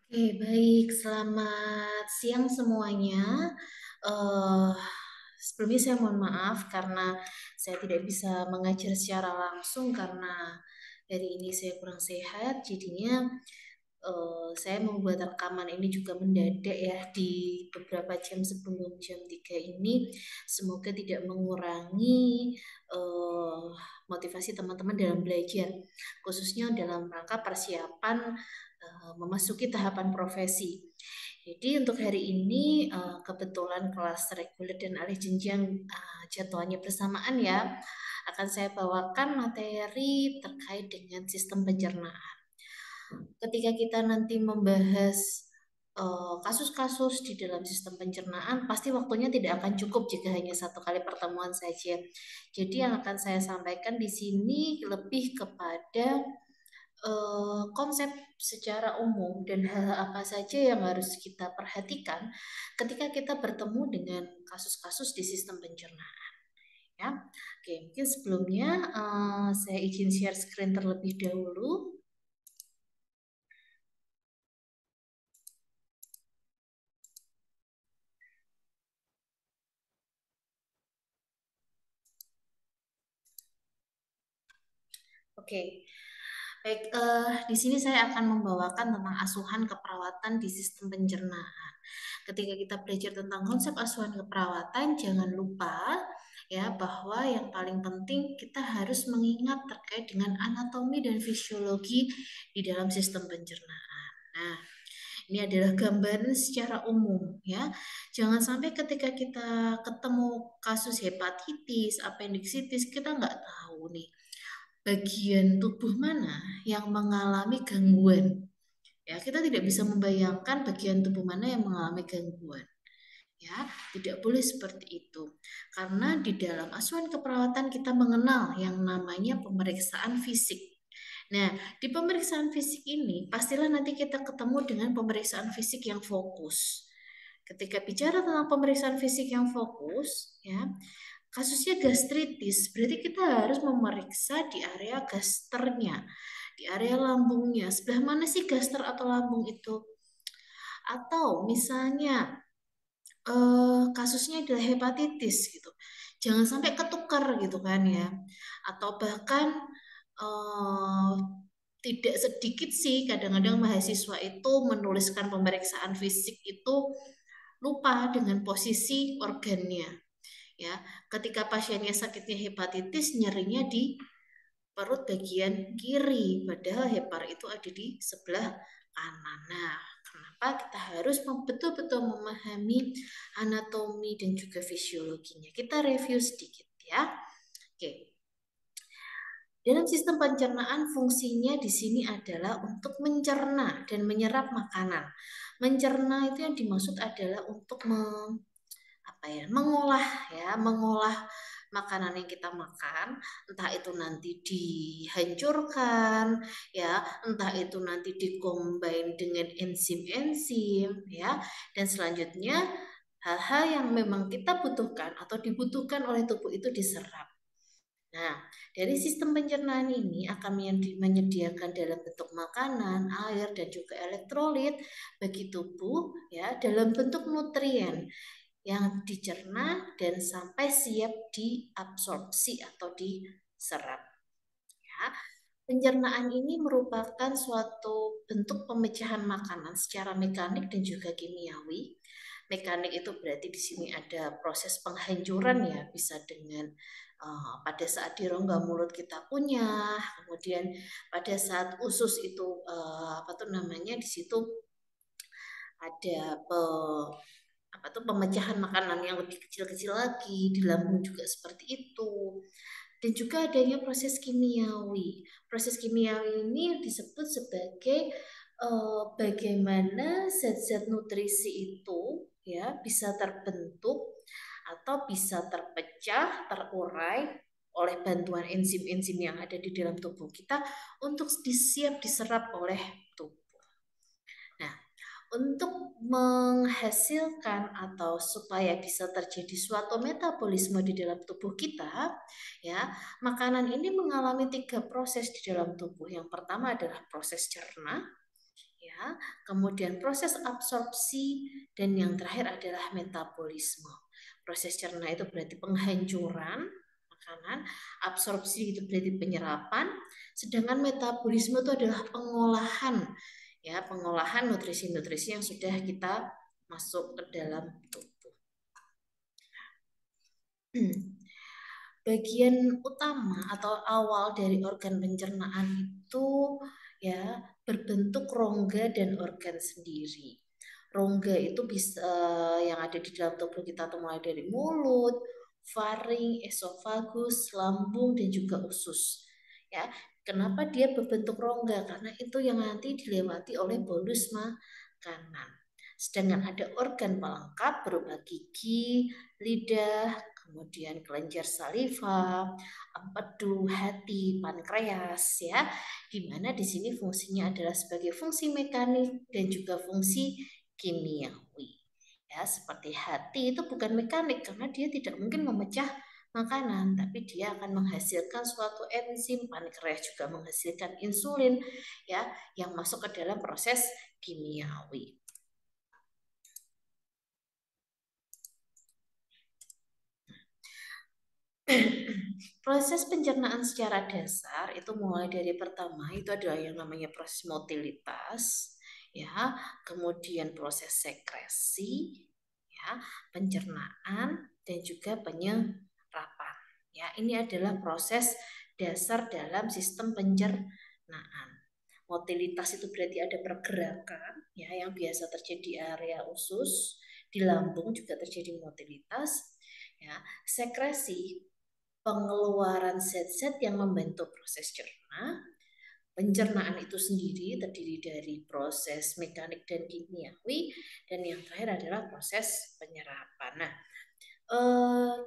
Oke, baik. Selamat siang semuanya. Eh, Sebelumnya saya mohon maaf karena saya tidak bisa mengajar secara langsung karena hari ini saya kurang sehat. Jadinya saya membuat rekaman ini juga mendadak ya di beberapa jam sebelum jam 3 ini. Semoga tidak mengurangi eh, motivasi teman-teman dalam belajar, khususnya dalam rangka persiapan memasuki tahapan profesi. Jadi untuk hari ini kebetulan kelas reguler dan alih jenjang jadwalnya bersamaan ya. Akan saya bawakan materi terkait dengan sistem pencernaan. Ketika kita nanti membahas kasus-kasus di dalam sistem pencernaan, pasti waktunya tidak akan cukup jika hanya satu kali pertemuan saja. Jadi yang akan saya sampaikan di sini lebih kepada konsep secara umum dan hal apa saja yang harus kita perhatikan ketika kita bertemu dengan kasus-kasus di sistem pencernaan. Ya, oke, mungkin sebelumnya saya izin share screen terlebih dahulu. Oke, baik. Di sini saya akan membawakan tentang asuhan keperawatan di sistem pencernaan. Ketika kita belajar tentang konsep asuhan keperawatan, jangan lupa ya bahwa yang paling penting kita harus mengingat terkait dengan anatomi dan fisiologi di dalam sistem pencernaan. Nah, ini adalah gambaran secara umum ya. Jangan sampai ketika kita ketemu kasus hepatitis, appendicitis, kita nggak tahu nih bagian tubuh mana yang mengalami gangguan. Ya, kita tidak bisa membayangkan bagian tubuh mana yang mengalami gangguan. Ya, tidak boleh seperti itu. Karena di dalam asuhan keperawatan kita mengenal yang namanya pemeriksaan fisik. Nah, di pemeriksaan fisik ini pastilah nanti kita ketemu dengan pemeriksaan fisik yang fokus. Ketika bicara tentang pemeriksaan fisik yang fokus, ya, kasusnya gastritis, berarti kita harus memeriksa di area gasternya, di area lambungnya. Sebelah mana sih gaster atau lambung itu? Atau misalnya kasusnya adalah hepatitis gitu. Jangan sampai ketukar gitu kan ya. Atau bahkan eh, tidak sedikit sih kadang-kadang mahasiswa itu menuliskan pemeriksaan fisik itu lupa dengan posisi organnya. Ya, ketika pasiennya sakitnya hepatitis, nyerinya di perut bagian kiri, padahal hepar itu ada di sebelah kanan. Nah, kenapa kita harus betul-betul memahami anatomi dan juga fisiologinya? Kita review sedikit ya. Oke. Dalam sistem pencernaan fungsinya di sini adalah untuk mencerna dan menyerap makanan. Mencerna itu yang dimaksud adalah untuk apa ya, mengolah makanan yang kita makan, entah itu nanti dihancurkan ya, entah itu nanti dikombin dengan enzim-enzim ya, dan selanjutnya hal-hal yang memang kita butuhkan atau dibutuhkan oleh tubuh itu diserap. Nah, dari sistem pencernaan ini akan menyediakan dalam bentuk makanan, air, dan juga elektrolit bagi tubuh ya dalam bentuk nutrien yang dicerna dan sampai siap diabsorpsi atau diserap. Ya. Pencernaan ini merupakan suatu bentuk pemecahan makanan secara mekanik dan juga kimiawi. Mekanik itu berarti di sini ada proses penghancuran ya, bisa dengan pada saat di rongga mulut kita kunyah, kemudian pada saat usus itu apa tuh namanya di situ ada apa tuh pemecahan makanan yang lebih kecil-kecil lagi, di lambung juga seperti itu. Dan juga adanya proses kimiawi. Proses kimiawi ini disebut sebagai bagaimana zat-zat nutrisi itu ya bisa terbentuk atau bisa terpecah, terurai oleh bantuan enzim-enzim yang ada di dalam tubuh kita untuk siap diserap oleh tubuh. Nah, untuk menghasilkan atau supaya bisa terjadi suatu metabolisme di dalam tubuh kita, ya, makanan ini mengalami tiga proses di dalam tubuh. Yang pertama adalah proses cerna, ya. Kemudian proses absorpsi dan yang terakhir adalah metabolisme. Proses cerna itu berarti penghancuran makanan, absorpsi itu berarti penyerapan, sedangkan metabolisme itu adalah pengolahan, ya, pengolahan nutrisi-nutrisi yang sudah kita masuk ke dalam tubuh. Bagian utama atau awal dari organ pencernaan itu ya berbentuk rongga dan organ sendiri. Rongga itu bisa yang ada di dalam tubuh kita tuh mulai dari mulut, faring, esofagus, lambung dan juga usus. Ya, kenapa dia berbentuk rongga? Karena itu yang nanti dilewati oleh bolus makanan. Sedangkan ada organ pelengkap berupa gigi, lidah, kemudian kelenjar saliva, empedu, hati, pankreas, ya, di mana di sini fungsinya adalah sebagai fungsi mekanik dan juga fungsi kimiawi. Ya, seperti hati itu bukan mekanik karena dia tidak mungkin memecah makanan, tapi dia akan menghasilkan suatu enzim. Pankreas juga menghasilkan insulin, ya, yang masuk ke dalam proses kimiawi. Proses pencernaan secara dasar itu mulai dari pertama itu adalah yang namanya proses motilitas, ya, kemudian proses sekresi, ya, pencernaan dan juga penyerapan. Ya, ini adalah proses dasar dalam sistem pencernaan. Motilitas itu berarti ada pergerakan, ya, yang biasa terjadi di area usus, di lambung juga terjadi motilitas. Ya, sekresi pengeluaran zat-zat yang membentuk proses cerna. Pencernaan itu sendiri terdiri dari proses mekanik dan kimiawi, dan yang terakhir adalah proses penyerapan. Nah,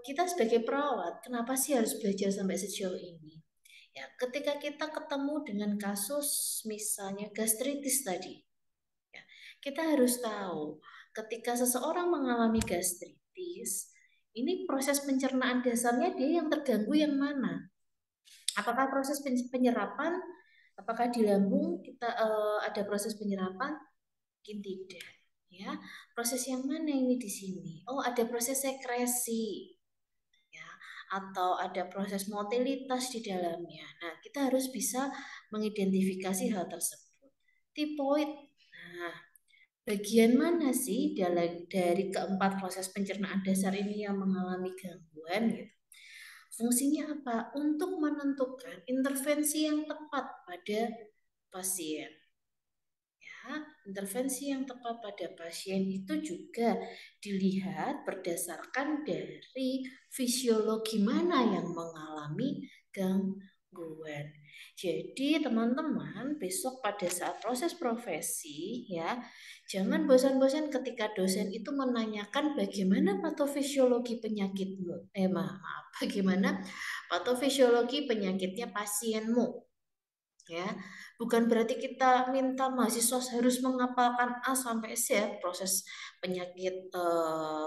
kita sebagai perawat, kenapa sih harus belajar sampai sejauh ini? Ya, ketika kita ketemu dengan kasus misalnya gastritis tadi, ya, kita harus tahu ketika seseorang mengalami gastritis, ini proses pencernaan dasarnya dia yang terganggu yang mana? Apakah proses penyerapan? Apakah di lambung kita ada proses penyerapan? Mungkin tidak. Ya, proses yang mana ini di sini? Oh, ada proses sekresi, ya, atau ada proses motilitas di dalamnya. Nah, kita harus bisa mengidentifikasi hal tersebut. Tipoid. Nah, bagian mana sih dari keempat proses pencernaan dasar ini yang mengalami gangguan gitu? Fungsinya apa? Untuk menentukan intervensi yang tepat pada pasien. Ya, intervensi yang tepat pada pasien itu juga dilihat berdasarkan dari fisiologi mana yang mengalami gangguan. Jadi teman-teman besok pada saat proses profesi ya, jangan bosan-bosan ketika dosen itu menanyakan bagaimana patofisiologi penyakitmu. Maaf, bagaimana patofisiologi penyakitnya pasienmu. Ya, bukan berarti kita minta mahasiswa harus menghafalkan A sampai Z ya, proses penyakit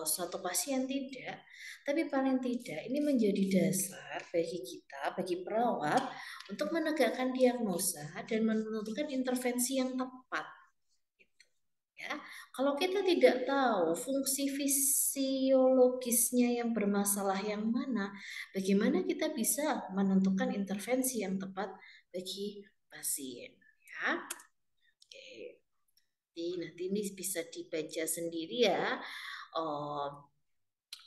suatu pasien tidak, tapi paling tidak ini menjadi dasar bagi kita, bagi perawat untuk menegakkan diagnosa dan menentukan intervensi yang tepat. Ya, kalau kita tidak tahu fungsi fisiologisnya yang bermasalah yang mana, bagaimana kita bisa menentukan intervensi yang tepat bagi pasien? Ya, oke. Nanti ini bisa dibaca sendiri ya. Oh,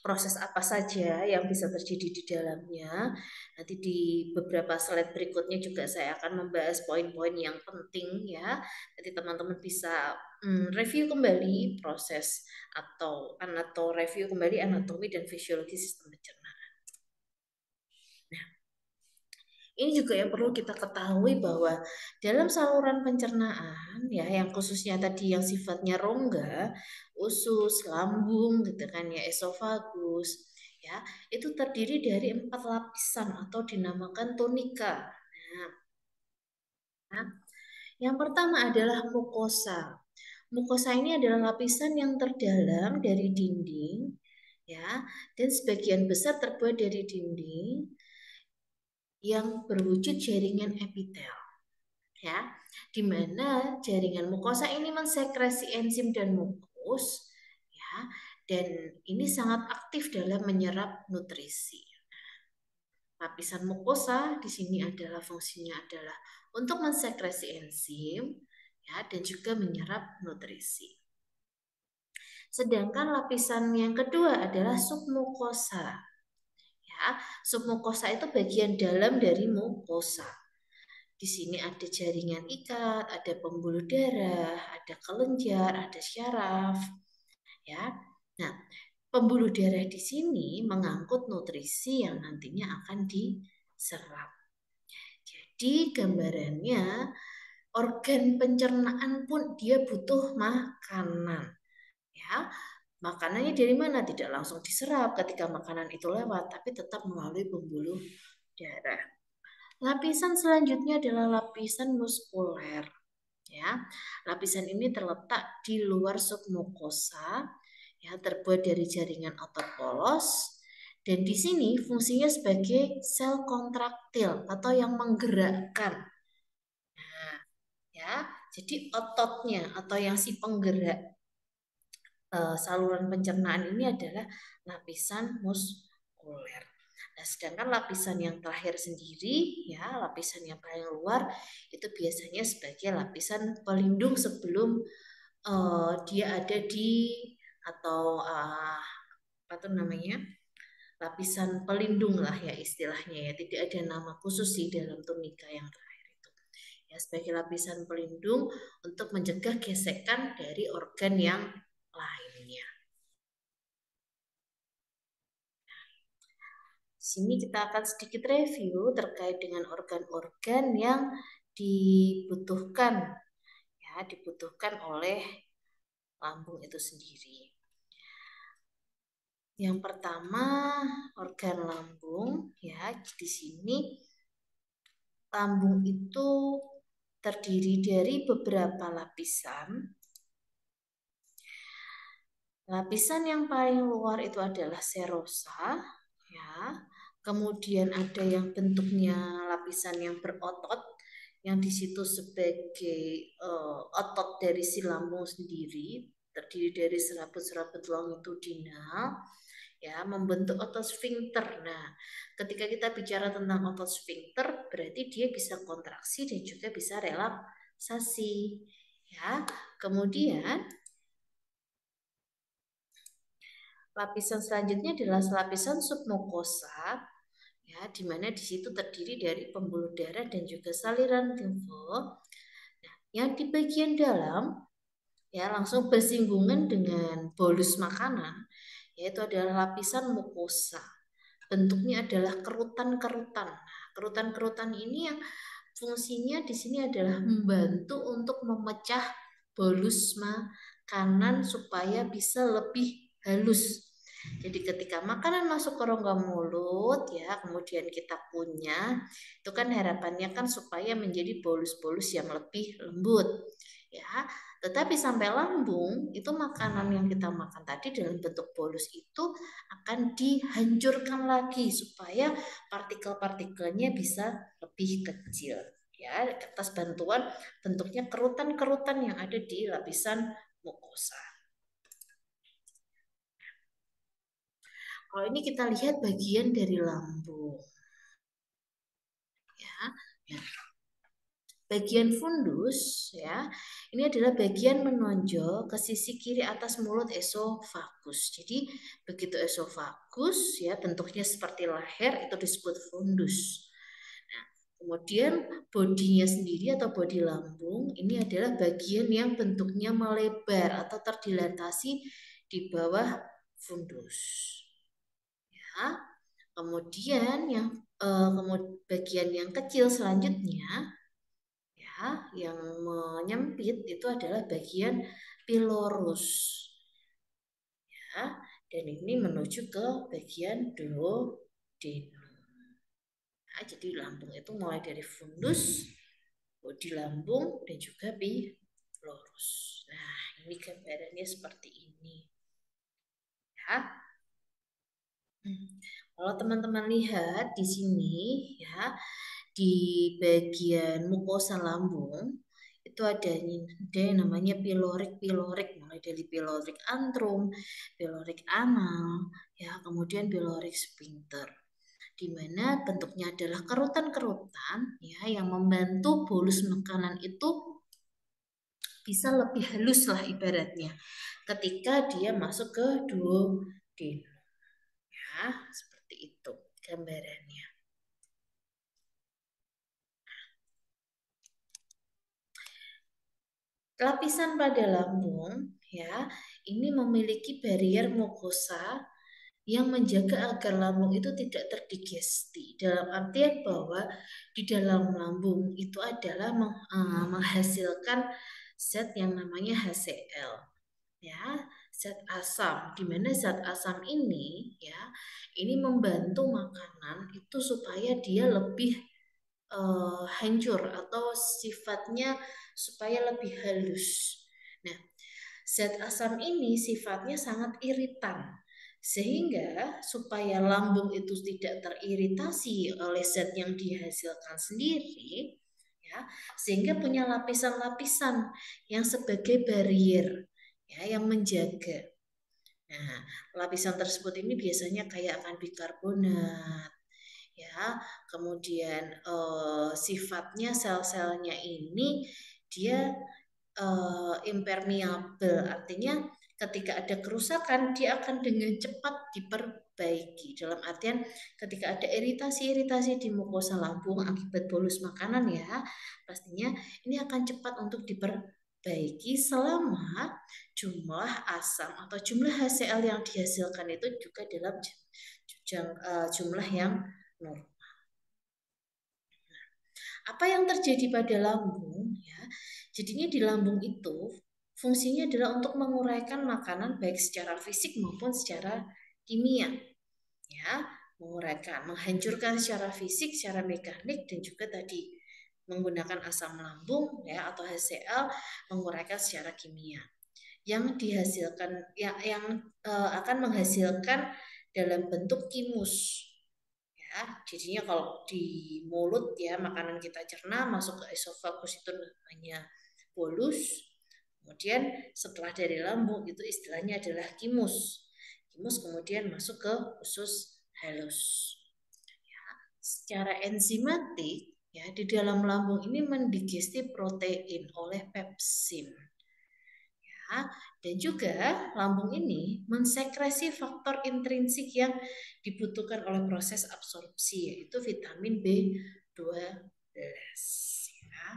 proses apa saja yang bisa terjadi di dalamnya. Nanti di beberapa slide berikutnya juga saya akan membahas poin-poin yang penting ya. Nanti teman-teman bisa review kembali proses atau review kembali anatomi dan fisiologi sistem pencernaan. Nah, ini juga yang perlu kita ketahui bahwa dalam saluran pencernaan ya yang khususnya tadi yang sifatnya rongga, usus, lambung gitu kan ya, esofagus ya, itu terdiri dari 4 lapisan atau dinamakan tunika. Nah, yang pertama adalah mukosa. Mukosa ini adalah lapisan yang terdalam dari dinding ya, dan sebagian besar terbuat dari dinding yang berwujud jaringan epitel. ya, di mana jaringan mukosa ini mensekresi enzim dan mukus, ya, dan ini sangat aktif dalam menyerap nutrisi. Lapisan mukosa di sini adalah fungsinya adalah untuk mensekresi enzim, ya, dan juga menyerap nutrisi. Sedangkan lapisan yang kedua adalah submukosa. Ya, submukosa itu bagian dalam dari mukosa. Di sini ada jaringan ikat, ada pembuluh darah, ada kelenjar, ada syaraf, ya. Nah, pembuluh darah di sini mengangkut nutrisi yang nantinya akan diserap. Jadi gambarannya organ pencernaan pun dia butuh makanan, ya. Makanannya dari mana? Tidak langsung diserap ketika makanan itu lewat, tapi tetap melalui pembuluh darah. Lapisan selanjutnya adalah lapisan muskuler. Ya, lapisan ini terletak di luar submukosa, ya, terbuat dari jaringan otot polos, dan di sini fungsinya sebagai sel kontraktil atau yang menggerakkan. Nah, ya, jadi ototnya atau yang si penggerak saluran pencernaan ini adalah lapisan muskuler. Nah, sedangkan lapisan yang terakhir sendiri, ya, lapisan yang paling luar itu biasanya sebagai lapisan pelindung sebelum dia ada di atau apa tuh namanya, lapisan pelindung lah ya istilahnya, ya, tidak ada nama khusus sih dalam tunika yang terakhir itu, ya, sebagai lapisan pelindung untuk mencegah gesekan dari organ yang lainnya. Di sini kita akan sedikit review terkait dengan organ-organ yang dibutuhkan, ya, dibutuhkan oleh lambung itu sendiri. Yang pertama, organ lambung, ya, di sini lambung itu terdiri dari beberapa lapisan. Lapisan yang paling luar itu adalah serosa, ya. Kemudian ada yang bentuknya lapisan yang berotot, yang di situ sebagai otot dari si lambung sendiri, terdiri dari serabut-serabut longitudinal, ya, membentuk otot sfinkter. Nah, ketika kita bicara tentang otot sfinkter, berarti dia bisa kontraksi dan juga bisa relaksasi, ya. Kemudian lapisan selanjutnya adalah lapisan submukosa, ya, di mana di situ terdiri dari pembuluh darah dan juga saliran limfe. Nah, yang di bagian dalam, ya, langsung bersinggungan dengan bolus makanan, yaitu adalah lapisan mukosa. Bentuknya adalah kerutan-kerutan. Nah, kerutan-kerutan ini yang fungsinya di sini adalah membantu untuk memecah bolus makanan supaya bisa lebih halus. Jadi ketika makanan masuk ke rongga mulut, ya, kemudian kita punya, itu kan harapannya kan supaya menjadi bolus-bolus yang lebih lembut, ya. Tetapi sampai lambung, itu makanan yang kita makan tadi dalam bentuk bolus itu akan dihancurkan lagi supaya partikel-partikelnya bisa lebih kecil, ya, atas bantuan bentuknya kerutan-kerutan yang ada di lapisan mukosa. Kalau ini kita lihat bagian dari lambung, ya. Ya. Bagian fundus, ya, ini adalah bagian menonjol ke sisi kiri atas mulut esofagus. Jadi begitu esofagus, ya, bentuknya seperti leher, itu disebut fundus. Nah, kemudian bodinya sendiri atau bodi lambung ini adalah bagian yang bentuknya melebar atau terdilatasi di bawah fundus. Ya, kemudian bagian yang kecil selanjutnya, ya, yang menyempit itu adalah bagian pilorus, ya, dan ini menuju ke bagian duodenum. Nah, jadi lambung itu mulai dari fundus, bodi lambung, dan juga pilorus. Nah, ini gambarannya seperti ini, ya. Kalau teman-teman lihat di sini, ya, di bagian mukosa lambung itu ada yang namanya pilorik, mulai dari pilorik antrum, pilorik anal, ya, kemudian pilorik sphincter, di mana bentuknya adalah kerutan-kerutan, ya, yang membantu bolus makanan itu bisa lebih halus lah ibaratnya ketika dia masuk ke duodenum, ya, seperti itu gambarannya. Lapisan pada lambung, ya, ini memiliki barrier mukosa yang menjaga agar lambung itu tidak terdigesti. Dalam artian bahwa di dalam lambung itu adalah menghasilkan zat yang namanya HCl, ya, zat asam, di mana zat asam ini, ya, ini membantu makanan itu supaya dia lebih hancur atau sifatnya supaya lebih halus. Nah, zat asam ini sifatnya sangat iritan, sehingga supaya lambung itu tidak teriritasi oleh zat yang dihasilkan sendiri, ya, sehingga punya lapisan-lapisan yang sebagai barrier, ya, yang menjaga. Nah, lapisan tersebut ini biasanya kayak akan bikarbonat, ya, kemudian sifatnya sel-selnya ini dia impermeable, artinya ketika ada kerusakan dia akan dengan cepat diperbaiki. Dalam artian ketika ada iritasi-iritasi di mukosa lambung akibat bolus makanan, ya, pastinya ini akan cepat untuk diperbaiki selama jumlah asam atau jumlah HCl yang dihasilkan itu juga dalam jumlah yang normal. Apa yang terjadi pada lambung, ya, jadinya di lambung itu fungsinya adalah untuk menguraikan makanan baik secara fisik maupun secara kimia, ya, menguraikan, menghancurkan secara fisik, secara mekanik, dan juga tadi menggunakan asam lambung, ya, atau HCl, menguraikan secara kimia yang dihasilkan, akan menghasilkan dalam bentuk kimus, ya. Jadinya kalau di mulut, ya, makanan kita cerna masuk ke esofagus itu namanya bolus. Kemudian setelah dari lambung itu istilahnya adalah kimus. Kimus kemudian masuk ke usus halus. Ya, secara enzimatik, ya, di dalam lambung ini mendigesti protein oleh pepsin. Ya, dan juga lambung ini mensekresi faktor intrinsik yang dibutuhkan oleh proses absorpsi, yaitu vitamin B12. Ya.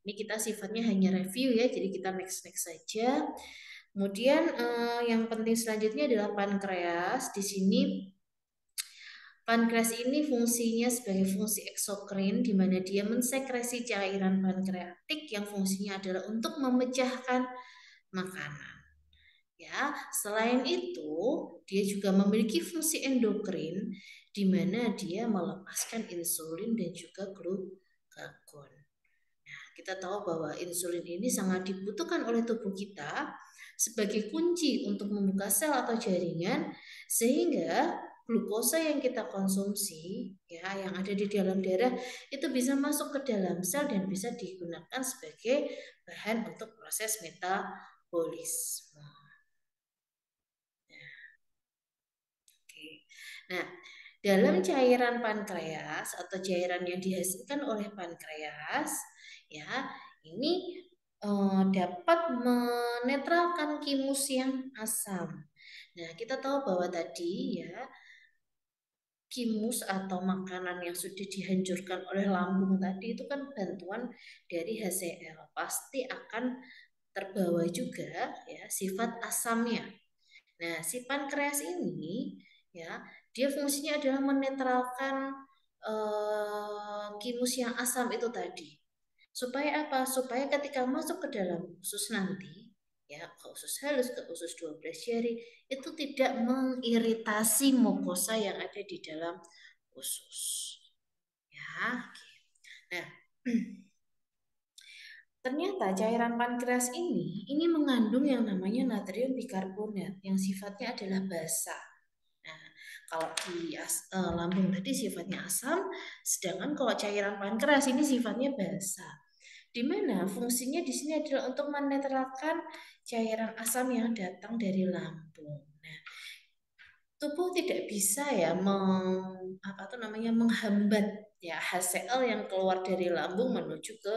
Ini kita sifatnya hanya review, ya, jadi kita next saja. Kemudian yang penting selanjutnya adalah pankreas. Di sini pankreas ini fungsinya sebagai fungsi eksokrin, di mana dia mensekresi cairan pankreatik yang fungsinya adalah untuk memecahkan makanan. Ya, selain itu, dia juga memiliki fungsi endokrin, di mana dia melepaskan insulin dan juga glukagon. Nah, kita tahu bahwa insulin ini sangat dibutuhkan oleh tubuh kita sebagai kunci untuk membuka sel atau jaringan, sehingga glukosa yang kita konsumsi, ya, yang ada di dalam darah itu bisa masuk ke dalam sel dan bisa digunakan sebagai bahan untuk proses metabolisme. Oke. Nah, dalam cairan pankreas atau cairan yang dihasilkan oleh pankreas, ya, ini dapat menetralkan kimus yang asam. Nah, kita tahu bahwa tadi, ya, kimus atau makanan yang sudah dihancurkan oleh lambung tadi itu kan bantuan dari HCl, pasti akan terbawa juga, ya, sifat asamnya. Nah, si pankreas ini, ya, dia fungsinya adalah menetralkan kimus yang asam itu tadi. Supaya apa? Supaya ketika masuk ke dalam usus nanti, ya, ke usus halus, ke usus 12 jari, itu tidak mengiritasi mukosa yang ada di dalam usus. Ya. Nah, ternyata cairan pankreas ini mengandung yang namanya natrium bikarbonat yang sifatnya adalah basa. Nah, kalau di lambung tadi sifatnya asam, sedangkan kalau cairan pankreas ini sifatnya basa. Di mana fungsinya di sini adalah untuk menetralkan cairan asam yang datang dari lambung. Nah, tubuh tidak bisa ya menghambat ya HCl yang keluar dari lambung menuju ke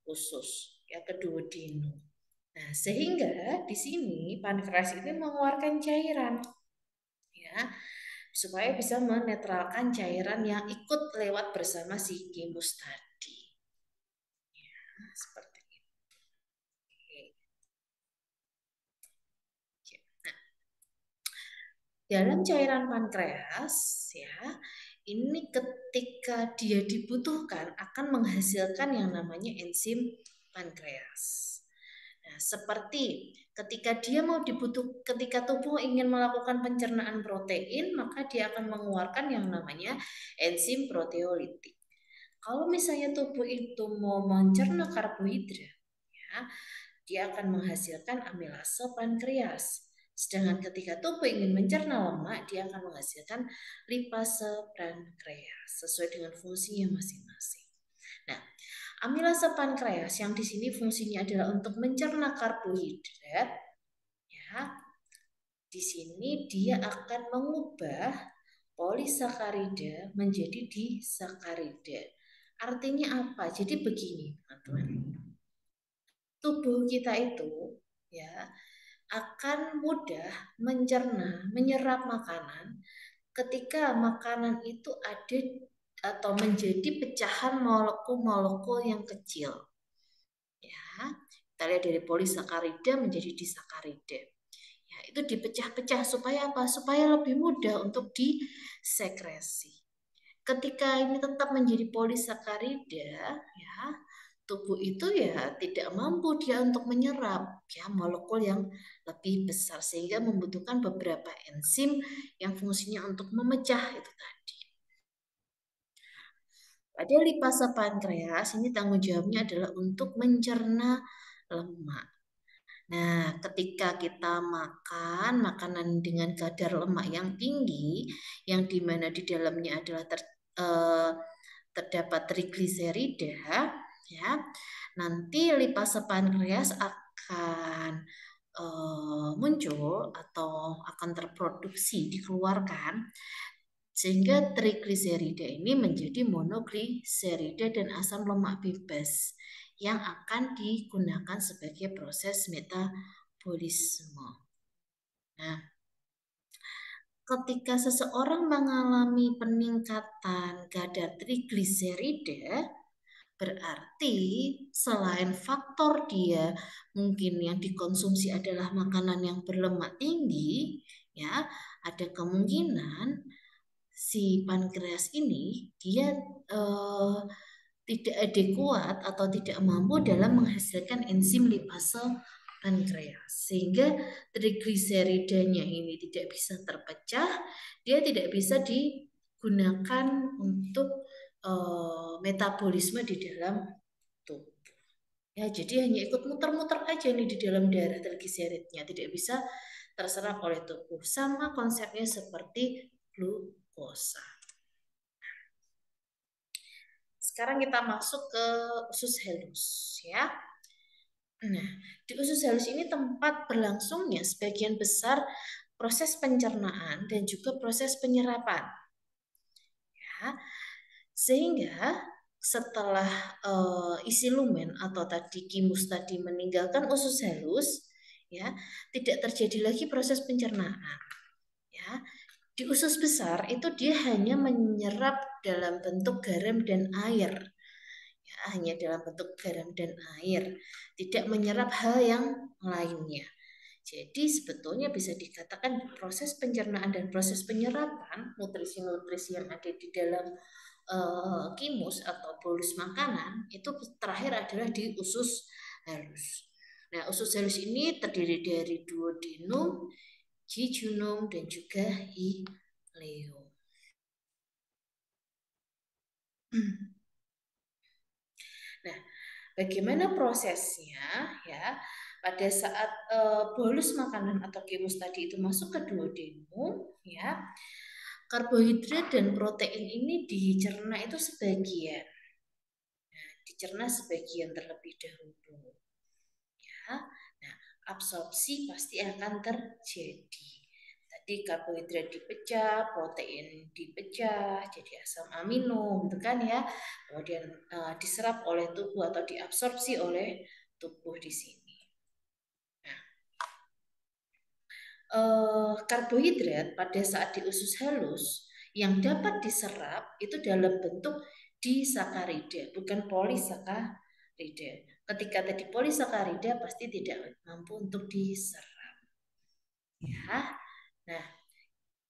usus ya ke duodenum. Nah, sehingga di sini pankreas ini mengeluarkan cairan ya supaya bisa menetralkan cairan yang ikut lewat bersama si kimus tadi. Nah, seperti itu. Nah, dalam cairan pankreas ya, ini ketika dia dibutuhkan akan menghasilkan yang namanya enzim pankreas. Nah, seperti ketika dia mau ketika tubuh ingin melakukan pencernaan protein, maka dia akan mengeluarkan yang namanya enzim proteolitik. Kalau misalnya tubuh itu mau mencerna karbohidrat, ya, dia akan menghasilkan amilase pankreas. Sedangkan ketika tubuh ingin mencerna lemak, dia akan menghasilkan lipase pankreas sesuai dengan fungsinya masing-masing. Nah, amilase pankreas yang di sini fungsinya adalah untuk mencerna karbohidrat, ya. Di sini dia akan mengubah polisakarida menjadi disakarida. Artinya apa? Jadi begini, teman-teman. Tubuh kita itu ya akan mudah mencerna, menyerap makanan ketika makanan itu ada atau menjadi pecahan molekul-molekul yang kecil. Ya, kita lihat dari polisakarida menjadi disakarida. Ya, itu dipecah-pecah supaya apa? Supaya lebih mudah untuk disekresi. Ketika ini tetap menjadi polisakarida, ya, tubuh itu ya tidak mampu dia untuk menyerap ya molekul yang lebih besar sehingga membutuhkan beberapa enzim yang fungsinya untuk memecah itu tadi. Pada lipase pankreas ini tanggung jawabnya adalah untuk mencerna lemak. Nah, ketika kita makan makanan dengan kadar lemak yang tinggi, yang dimana di dalamnya adalah terdapat trigliserida, ya, nanti lipase pankreas akan muncul atau akan terproduksi dikeluarkan sehingga trigliserida ini menjadi monogliserida dan asam lemak bebas yang akan digunakan sebagai proses metabolisme. Nah, ketika seseorang mengalami peningkatan kadar trigliserida, berarti selain faktor dia mungkin yang dikonsumsi adalah makanan yang berlemak tinggi, ya, ada kemungkinan si pankreas ini dia tidak adekuat atau tidak mampu dalam menghasilkan enzim lipase pankreas sehingga trigliseridanya ini tidak bisa terpecah, dia tidak bisa digunakan untuk metabolisme di dalam tubuh. Ya, jadi hanya ikut muter-muter aja nih di dalam darah trigliseridnya, tidak bisa terserap oleh tubuh. Sama konsepnya seperti glukosa. Sekarang kita masuk ke usus halus ya. Nah, di usus halus ini tempat berlangsungnya sebagian besar proses pencernaan dan juga proses penyerapan. Ya, sehingga setelah isi lumen atau tadi kimus tadi meninggalkan usus halus, ya tidak terjadi lagi proses pencernaan. Ya, di usus besar itu dia hanya menyerap dalam bentuk garam dan air. Ya, hanya dalam bentuk garam dan air, tidak menyerap hal yang lainnya. Jadi sebetulnya bisa dikatakan proses pencernaan dan proses penyerapan nutrisi-nutrisi yang ada di dalam kimus atau bolus makanan itu terakhir adalah di usus halus. Nah, usus halus ini terdiri dari duodenum, jejunum, dan juga ileum. Nah, bagaimana prosesnya ya? Pada saat bolus makanan atau kimus tadi itu masuk ke duodenum, ya, Karbohidrat dan protein ini dicerna itu sebagian. Nah, dicerna sebagian terlebih dahulu. Ya. Nah, absorpsi pasti akan terjadi. Tadi karbohidrat dipecah, protein dipecah, jadi asam amino, gitu kan ya. Kemudian diserap oleh tubuh atau diabsorpsi oleh tubuh di sini. Nah, karbohidrat pada saat di usus halus yang dapat diserap itu dalam bentuk disakarida, bukan polisakarida. Ketika tadi polisakarida pasti tidak mampu untuk diserap. Ya. Nah,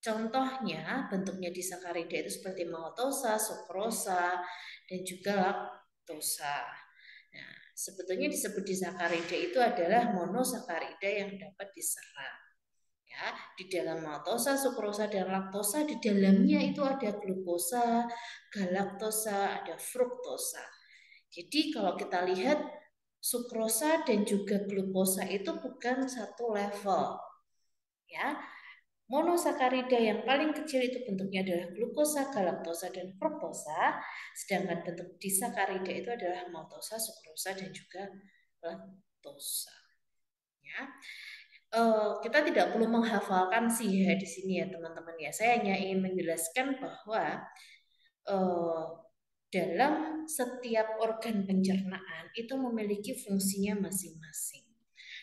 contohnya bentuknya disakarida itu seperti maltosa, sukrosa, dan juga laktosa. Nah, sebetulnya disebut disakarida itu adalah monosakarida yang dapat diserap. Ya, di dalam maltosa, sukrosa, dan laktosa di dalamnya itu ada glukosa, galaktosa, ada fruktosa. Jadi kalau kita lihat sukrosa dan juga glukosa itu bukan satu level. Ya, monosakarida yang paling kecil itu bentuknya adalah glukosa, galaktosa, dan fruktosa, sedangkan bentuk disakarida itu adalah maltosa, sukrosa, dan juga laktosa. Ya. Kita tidak perlu menghafalkan sih ya di sini ya teman-teman ya. Saya hanya ingin menjelaskan bahwa dalam setiap organ pencernaan itu memiliki fungsinya masing-masing.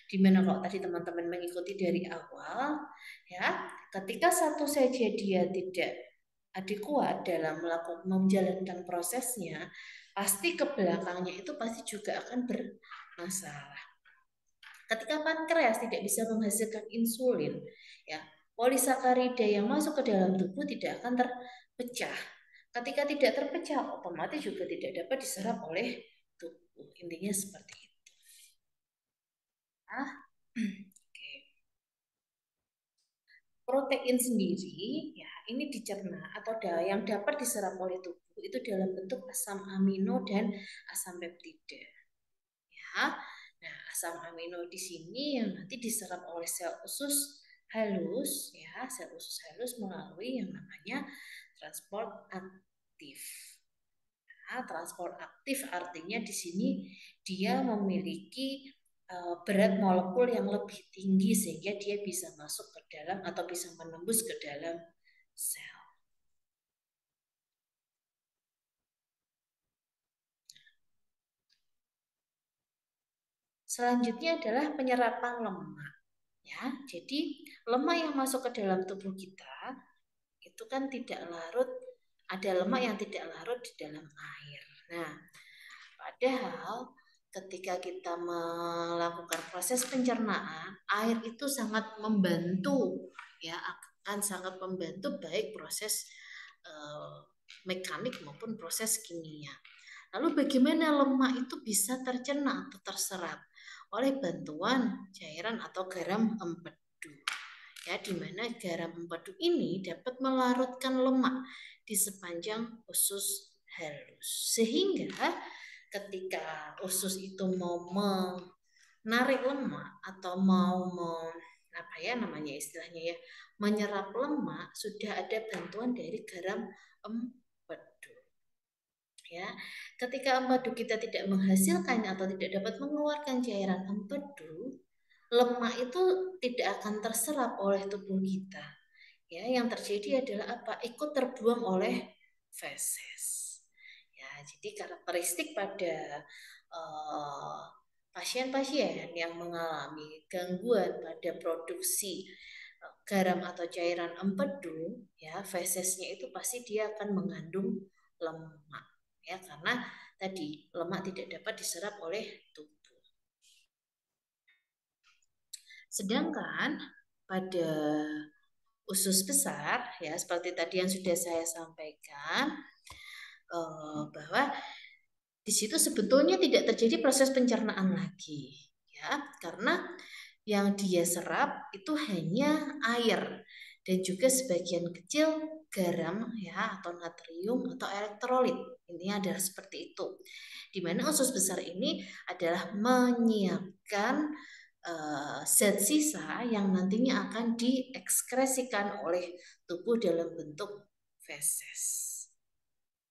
Dimana kalau tadi teman-teman mengikuti dari awal, ya, ketika satu saja dia tidak adekuat dalam melakukan menjalankan prosesnya, pasti ke belakangnya itu pasti juga akan bermasalah. Ketika pankreas tidak bisa menghasilkan insulin, ya, polisakarida yang masuk ke dalam tubuh tidak akan terpecah. Ketika tidak terpecah, otomatis juga tidak dapat diserap oleh tubuh. Intinya seperti itu. Nah, oke. Protein sendiri, ya, ini dicerna atau yang dapat diserap oleh tubuh itu dalam bentuk asam amino dan asam peptida. Ya. Nah, asam amino di sini yang nanti diserap oleh sel usus halus, ya, sel usus halus melalui yang namanya transport aktif. Nah, transport aktif artinya di sini dia memiliki berat molekul yang lebih tinggi sehingga dia bisa masuk ke dalam atau bisa menembus ke dalam sel. Selanjutnya adalah penyerapan lemak. Ya, jadi lemak yang masuk ke dalam tubuh kita itu kan tidak larut, ada lemak yang tidak larut di dalam air. Nah, padahal ketika kita melakukan proses pencernaan, air itu sangat membantu, ya, akan sangat membantu baik proses mekanik maupun proses kimia. Lalu bagaimana lemak itu bisa tercerna atau terserap oleh bantuan cairan atau garam empedu? Ya, di mana garam empedu ini dapat melarutkan lemak di sepanjang usus halus. Sehingga ketika usus itu mau menarik lemak atau mau apa ya namanya istilahnya ya, menyerap lemak, sudah ada bantuan dari garam empedu. Ya, ketika empedu kita tidak menghasilkan atau tidak dapat mengeluarkan cairan empedu, lemak itu tidak akan terserap oleh tubuh kita. Ya, yang terjadi adalah apa? Ikut terbuang oleh feses. Ya, jadi karakteristik pada pasien-pasien yang mengalami gangguan pada produksi garam atau cairan empedu, ya, fesesnya itu pasti dia akan mengandung lemak, ya, karena tadi lemak tidak dapat diserap oleh tubuh. Sedangkan pada usus besar, ya, seperti tadi yang sudah saya sampaikan, bahwa di situ sebetulnya tidak terjadi proses pencernaan lagi, ya, karena yang dia serap itu hanya air dan juga sebagian kecil garam, ya, atau natrium atau elektrolit. Intinya adalah seperti itu. Di mana usus besar ini adalah menyiapkan zat sisa yang nantinya akan diekskresikan oleh tubuh dalam bentuk feses.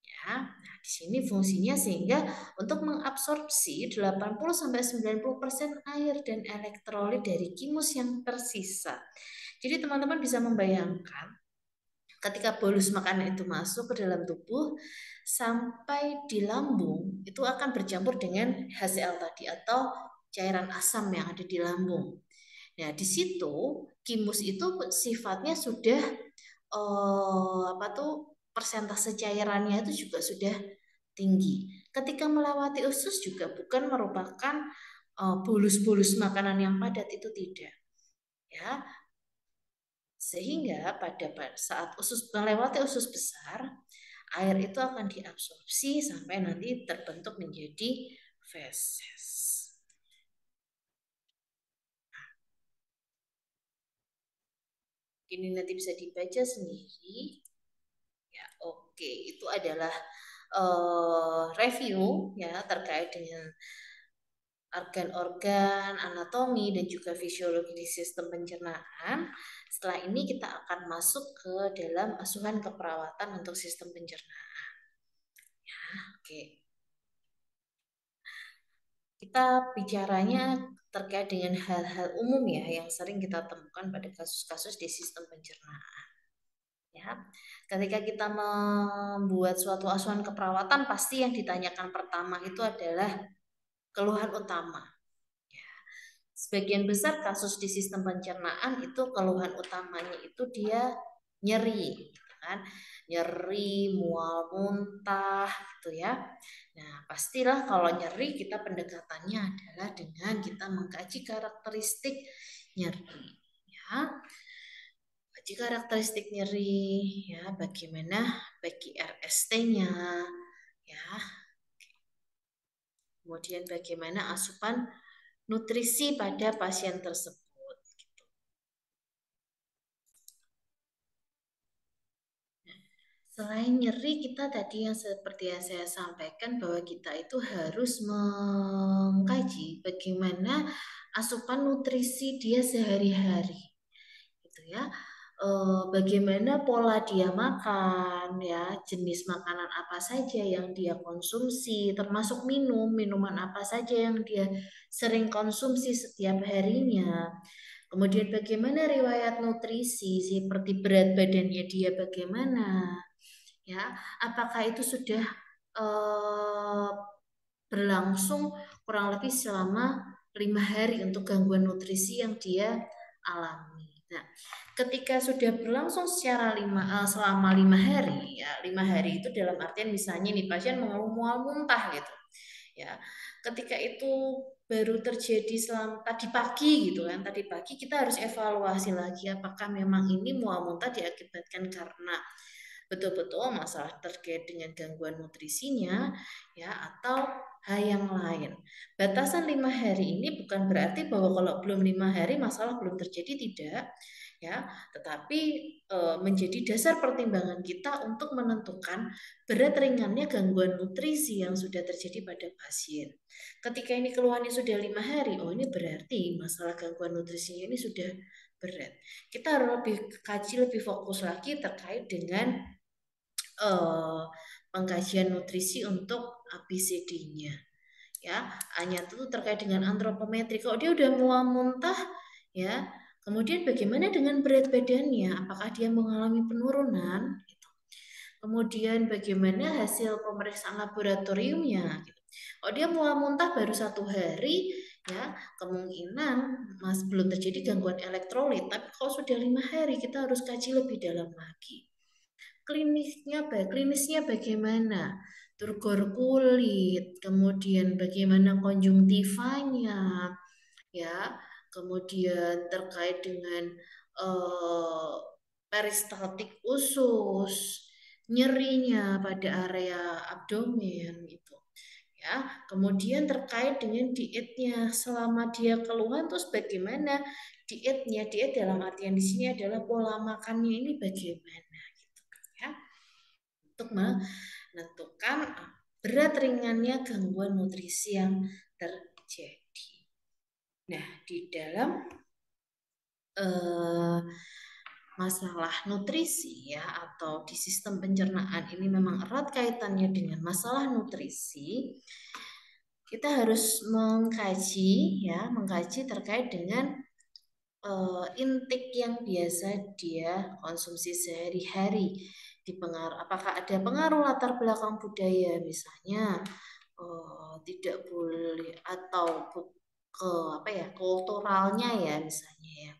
Ya, nah di sini fungsinya sehingga untuk mengabsorpsi 80-90% air dan elektrolit dari kimus yang tersisa. Jadi teman-teman bisa membayangkan ketika bolus makanan itu masuk ke dalam tubuh sampai di lambung itu akan bercampur dengan HCl tadi atau cairan asam yang ada di lambung. Nah, di situ kimus itu sifatnya sudah apa tuh persentase cairannya itu juga sudah tinggi. Ketika melewati usus juga bukan merupakan bolus-bolus makanan yang padat, itu tidak. Ya, sehingga pada saat usus melewati usus besar, air itu akan diabsorpsi sampai nanti terbentuk menjadi feses. Ini nanti bisa dibaca sendiri. Ya, oke, itu adalah review ya terkait dengan organ-organ, anatomi, dan juga fisiologi di sistem pencernaan. Setelah ini kita akan masuk ke dalam asuhan keperawatan untuk sistem pencernaan. Ya, oke. Kita bicaranya terkait dengan hal-hal umum ya yang sering kita temukan pada kasus-kasus di sistem pencernaan. Ya, ketika kita membuat suatu asuhan keperawatan, pasti yang ditanyakan pertama itu adalah keluhan utama. Sebagian besar kasus di sistem pencernaan itu keluhan utamanya itu dia nyeri, gitu kan? Nyeri, mual muntah, gitu ya. Nah, pastilah kalau nyeri kita pendekatannya adalah dengan kita mengkaji karakteristik nyeri, ya. Kaji karakteristik nyeri, ya, bagaimana bagi RST-nya, ya. Kemudian bagaimana asupan nutrisi pada pasien tersebut. Selain nyeri, kita tadi yang seperti yang saya sampaikan bahwa kita itu harus mengkaji bagaimana asupan nutrisi dia sehari-hari, gitu ya. Bagaimana pola dia makan, ya, jenis makanan apa saja yang dia konsumsi, termasuk minuman apa saja yang dia sering konsumsi setiap harinya. Kemudian bagaimana riwayat nutrisi, seperti berat badannya dia bagaimana, ya, apakah itu sudah eh, berlangsung kurang lebih selama 5 hari untuk gangguan nutrisi yang dia alami. Nah, ketika sudah berlangsung selama 5 hari, ya 5 hari itu dalam artian misalnya nih pasien mengeluh mual muntah gitu, ya. Ketika itu baru terjadi tadi pagi gitu kan, tadi pagi kita harus evaluasi lagi apakah memang ini mual muntah diakibatkan karena betul-betul masalah terkait dengan gangguan nutrisinya, ya, atau hal yang lain. Batasan 5 hari ini bukan berarti bahwa kalau belum 5 hari masalah belum terjadi, tidak, ya, tetapi menjadi dasar pertimbangan kita untuk menentukan berat ringannya gangguan nutrisi yang sudah terjadi pada pasien. Ketika ini keluhannya sudah 5 hari, oh ini berarti masalah gangguan nutrisinya ini sudah berat. Kita harus lebih kaji lebih fokus lagi terkait dengan pengkajian nutrisi untuk ABCD-nya, ya. Hanya itu terkait dengan antropometri. Kalau dia udah mual muntah, ya, kemudian bagaimana dengan berat badannya, apakah dia mengalami penurunan, gitu. Kemudian bagaimana hasil pemeriksaan laboratoriumnya, gitu. Kalau dia mual muntah baru 1 hari, ya, kemungkinan belum terjadi gangguan elektrolit. Tapi kalau sudah 5 hari, kita harus kaji lebih dalam lagi. Klinisnya bagaimana? Turgor kulit, kemudian bagaimana konjungtivanya, ya, kemudian terkait dengan eh, peristaltik usus, nyerinya pada area abdomen gitu. Ya, kemudian terkait dengan dietnya selama dia keluhan, terus bagaimana dietnya? Diet dalam artian di sini adalah pola makannya ini bagaimana gitu, ya, untuk menentukan berat ringannya gangguan nutrisi yang terjadi. Nah, di dalam eh, masalah nutrisi ya atau di sistem pencernaan ini memang erat kaitannya dengan masalah nutrisi. Kita harus mengkaji terkait dengan intake yang biasa dia konsumsi sehari-hari dipengaruhi apakah ada pengaruh latar belakang budaya misalnya tidak boleh atau ke apa ya kulturalnya ya misalnya ya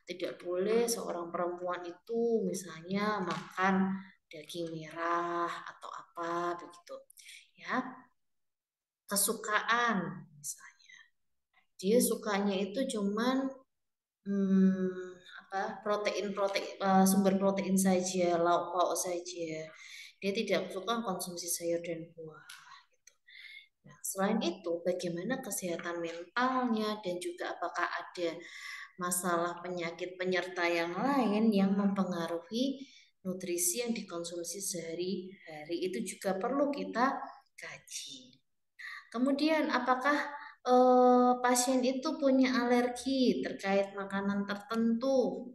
tidak boleh seorang perempuan itu misalnya makan daging merah atau apa begitu ya kesukaan misalnya dia sukanya itu cuman sumber protein saja lauk pauk saja dia tidak suka konsumsi sayur dan buah gitu. Nah, selain itu bagaimana kesehatan mentalnya dan juga apakah ada masalah penyakit penyerta yang lain yang mempengaruhi nutrisi yang dikonsumsi sehari-hari itu juga perlu kita kaji. Kemudian apakah pasien itu punya alergi terkait makanan tertentu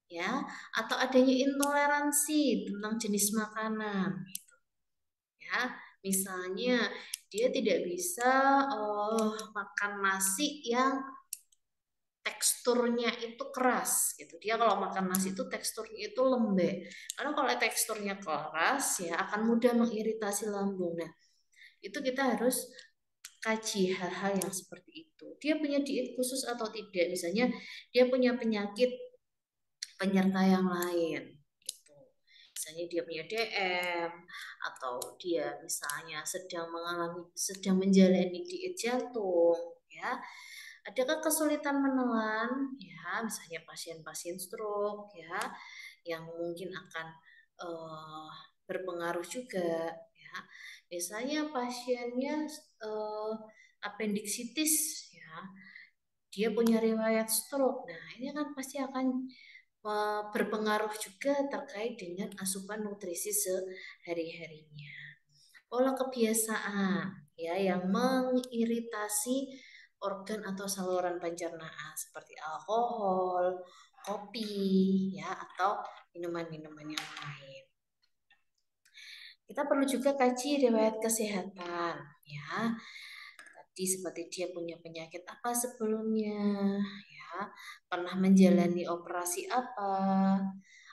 ya atau adanya intoleransi tentang jenis makanan ya misalnya dia tidak bisa makan nasi yang teksturnya itu keras gitu. Dia kalau makan nasi itu teksturnya itu lembek. Karena kalau teksturnya keras ya akan mudah mengiritasi lambung. Nah, itu kita harus kaji hal-hal yang seperti itu. Dia punya diet khusus atau tidak? Misalnya dia punya penyakit penyerta yang lain gitu. Misalnya dia punya DM atau dia misalnya sedang menjalani diet jantung ya. Adakah kesulitan menelan ya misalnya pasien-pasien stroke ya yang mungkin akan uh, berpengaruh juga ya. Misalnya pasiennya uh, apendiksitis ya dia punya riwayat stroke. Nah, ini kan pasti akan berpengaruh juga terkait dengan asupan nutrisi sehari-harinya. Pola kebiasaan ya yang mengiritasi organ atau saluran pencernaan seperti alkohol, kopi ya atau minuman-minuman yang lain. Kita perlu juga kaji riwayat kesehatan ya seperti dia punya penyakit apa sebelumnya, ya, pernah menjalani operasi apa,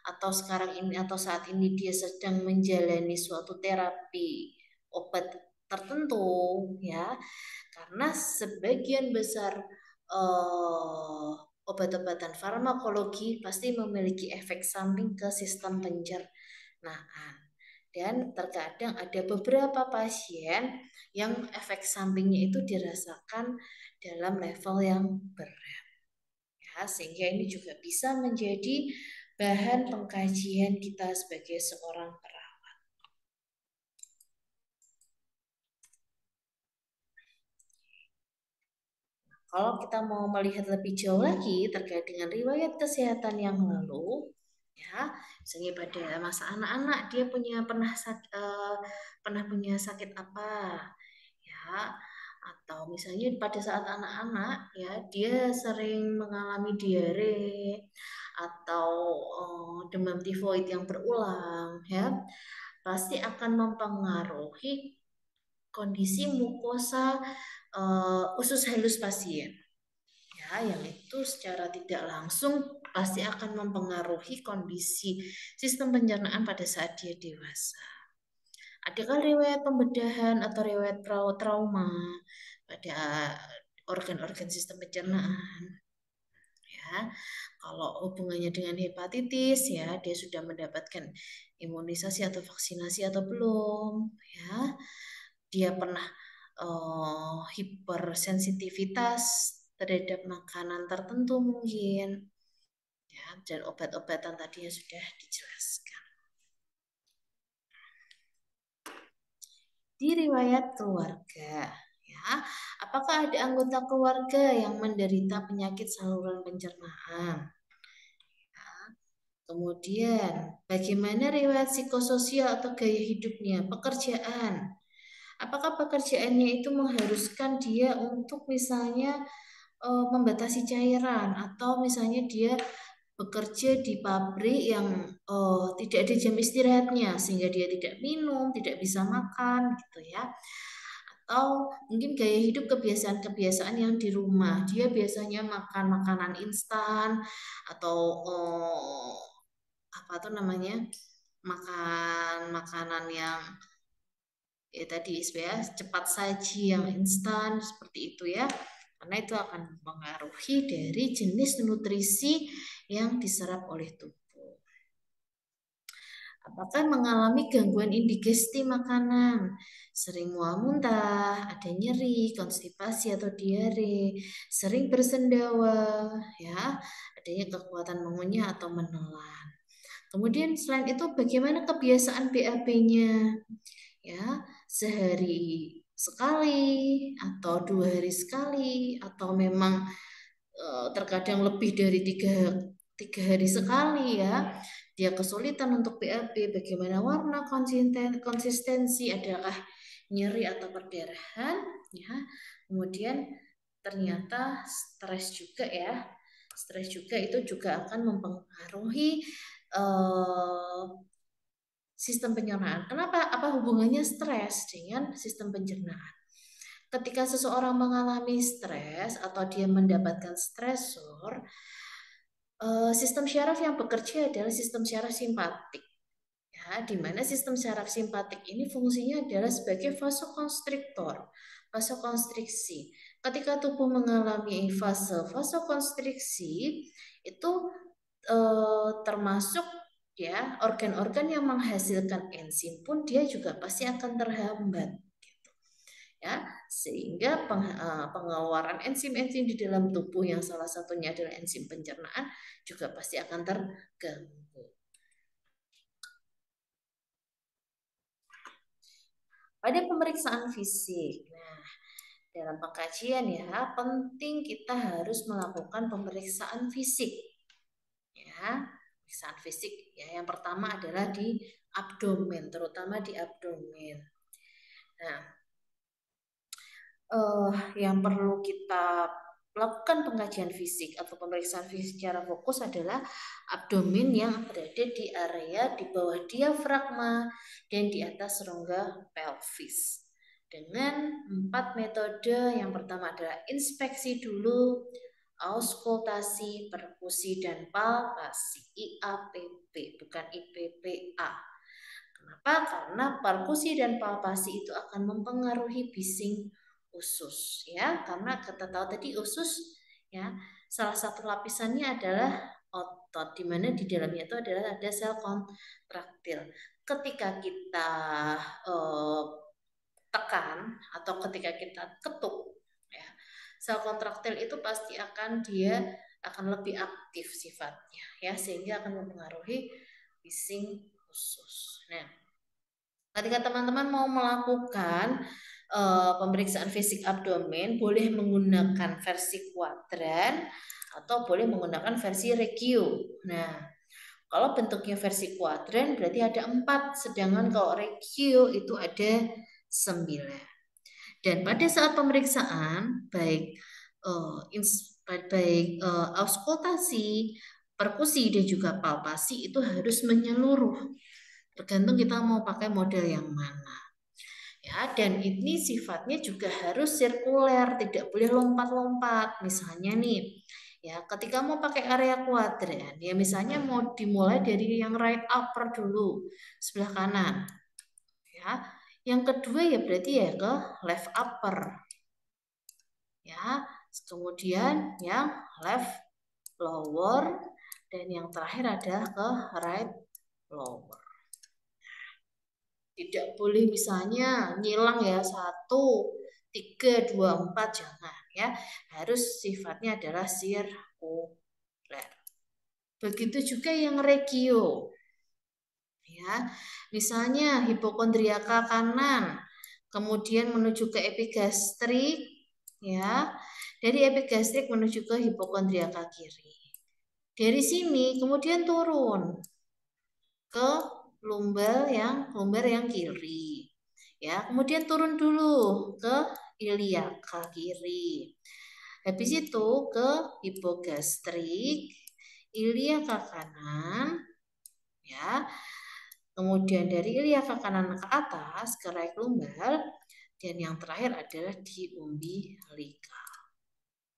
atau sekarang ini atau saat ini dia sedang menjalani suatu terapi obat tertentu, ya, karena sebagian besar obat-obatan farmakologi pasti memiliki efek samping ke sistem pencernaan. Dan terkadang ada beberapa pasien yang efek sampingnya itu dirasakan dalam level yang berat. Ya, sehingga ini juga bisa menjadi bahan pengkajian kita sebagai seorang perawat. Kalau kita mau melihat lebih jauh lagi terkait dengan riwayat kesehatan yang lalu, ya, misalnya pada masa anak-anak dia pernah punya sakit apa, ya, atau misalnya pada saat anak-anak ya dia sering mengalami diare atau demam tifoid yang berulang, ya, pasti akan mempengaruhi kondisi mukosa usus halus pasien ya yang itu secara tidak langsung pasti akan mempengaruhi kondisi sistem pencernaan pada saat dia dewasa. Adakah riwayat pembedahan atau riwayat trauma pada organ-organ sistem pencernaan? Ya, kalau hubungannya dengan hepatitis ya dia sudah mendapatkan imunisasi atau vaksinasi atau belum? Ya, dia pernah hipersensitivitas terhadap makanan tertentu mungkin ya dan obat-obatan tadi yang sudah dijelaskan. Di riwayat keluarga ya, apakah ada anggota keluarga yang menderita penyakit saluran pencernaan? Ya. Kemudian, bagaimana riwayat psikososial atau gaya hidupnya, pekerjaan? Apakah pekerjaannya itu mengharuskan dia untuk misalnya membatasi cairan, atau misalnya dia bekerja di pabrik yang tidak ada jam istirahatnya sehingga dia tidak minum, tidak bisa makan gitu ya. Atau mungkin gaya hidup kebiasaan-kebiasaan yang di rumah. Dia biasanya makan makanan instan atau apa tuh namanya? Makan makanan yang ya tadi ya cepat saji yang instan seperti itu ya. Karena itu akan mempengaruhi dari jenis nutrisi yang diserap oleh tubuh. Apakah mengalami gangguan indigesti makanan? Sering mual muntah, ada nyeri, konstipasi atau diare, sering bersendawa, ya, adanya kekuatan mengunyah atau menelan. Kemudian selain itu bagaimana kebiasaan BAB-nya? Ya, sehari sekali atau 2 hari sekali atau memang terkadang lebih dari tiga hari sekali ya. Dia kesulitan untuk BAB, bagaimana warna, konsistensi, adakah nyeri atau perdarahan, ya. Kemudian ternyata stres juga ya. Stres juga itu juga akan mempengaruhi sistem pencernaan. Kenapa? Apa hubungannya stres dengan sistem pencernaan? Ketika seseorang mengalami stres atau dia mendapatkan stresor, sistem syaraf yang bekerja adalah sistem syaraf simpatik. Ya, di mana sistem syaraf simpatik ini fungsinya adalah sebagai vasokonstriktor, vasokonstriksi. Ketika tubuh mengalami fase vasokonstriksi, itu termasuk ya organ-organ yang menghasilkan enzim pun dia juga pasti akan terhambat gitu. Ya, sehingga pengeluaran enzim-enzim di dalam tubuh yang salah satunya adalah enzim pencernaan juga pasti akan terganggu. Pada pemeriksaan fisik, nah dalam pengkajian ya penting kita harus melakukan pemeriksaan fisik. Ya, pemeriksaan fisik ya yang pertama adalah di abdomen, terutama di abdomen. Nah, yang perlu kita lakukan pengkajian fisik atau pemeriksaan fisik secara fokus adalah abdomen yang berada di area di bawah diafragma dan di atas rongga pelvis. Dengan 4 metode, yang pertama adalah inspeksi dulu, auskultasi, perkusi, dan palpasi. IAPP, bukan IPPA. Kenapa? Karena perkusi dan palpasi itu akan mempengaruhi bising usus ya, karena kita tahu tadi usus ya salah satu lapisannya adalah otot, di mana di dalamnya itu adalah ada sel kontraktil. Ketika kita tekan atau ketika kita ketuk ya, sel kontraktil itu pasti akan lebih aktif sifatnya ya, sehingga akan mempengaruhi bising usus. Nah, ketika teman-teman mau melakukan pemeriksaan fisik abdomen, boleh menggunakan versi kuadran atau boleh menggunakan versi regio. Nah, kalau bentuknya versi kuadran berarti ada 4, sedangkan kalau regio itu ada 9. Dan pada saat pemeriksaan, baik auskultasi, perkusi dan juga palpasi itu harus menyeluruh. Tergantung kita mau pakai model yang mana. Ya, dan ini sifatnya juga harus sirkuler, tidak boleh lompat-lompat. Misalnya nih, ya ketika mau pakai area kuadran, ya misalnya mau dimulai dari yang right upper dulu, sebelah kanan. Ya, yang kedua ya berarti ya ke left upper. Ya, kemudian yang left lower dan yang terakhir adalah ke right lower. Tidak boleh misalnya ngilang ya 1, 3, 2, 4, jangan ya. Harus sifatnya adalah sirkuler. Begitu juga yang regio. Ya, misalnya hipokondriaka kanan, kemudian menuju ke epigastrik, ya. Dari epigastrik menuju ke hipokondriaka kiri. Dari sini kemudian turun ke lumbar yang kiri. Ya, kemudian turun dulu ke iliaka kiri. Habis itu ke hipogastrik, iliaka kanan, ya. Kemudian dari iliaka kanan ke atas ke raik lumbal, dan yang terakhir adalah di umbilical.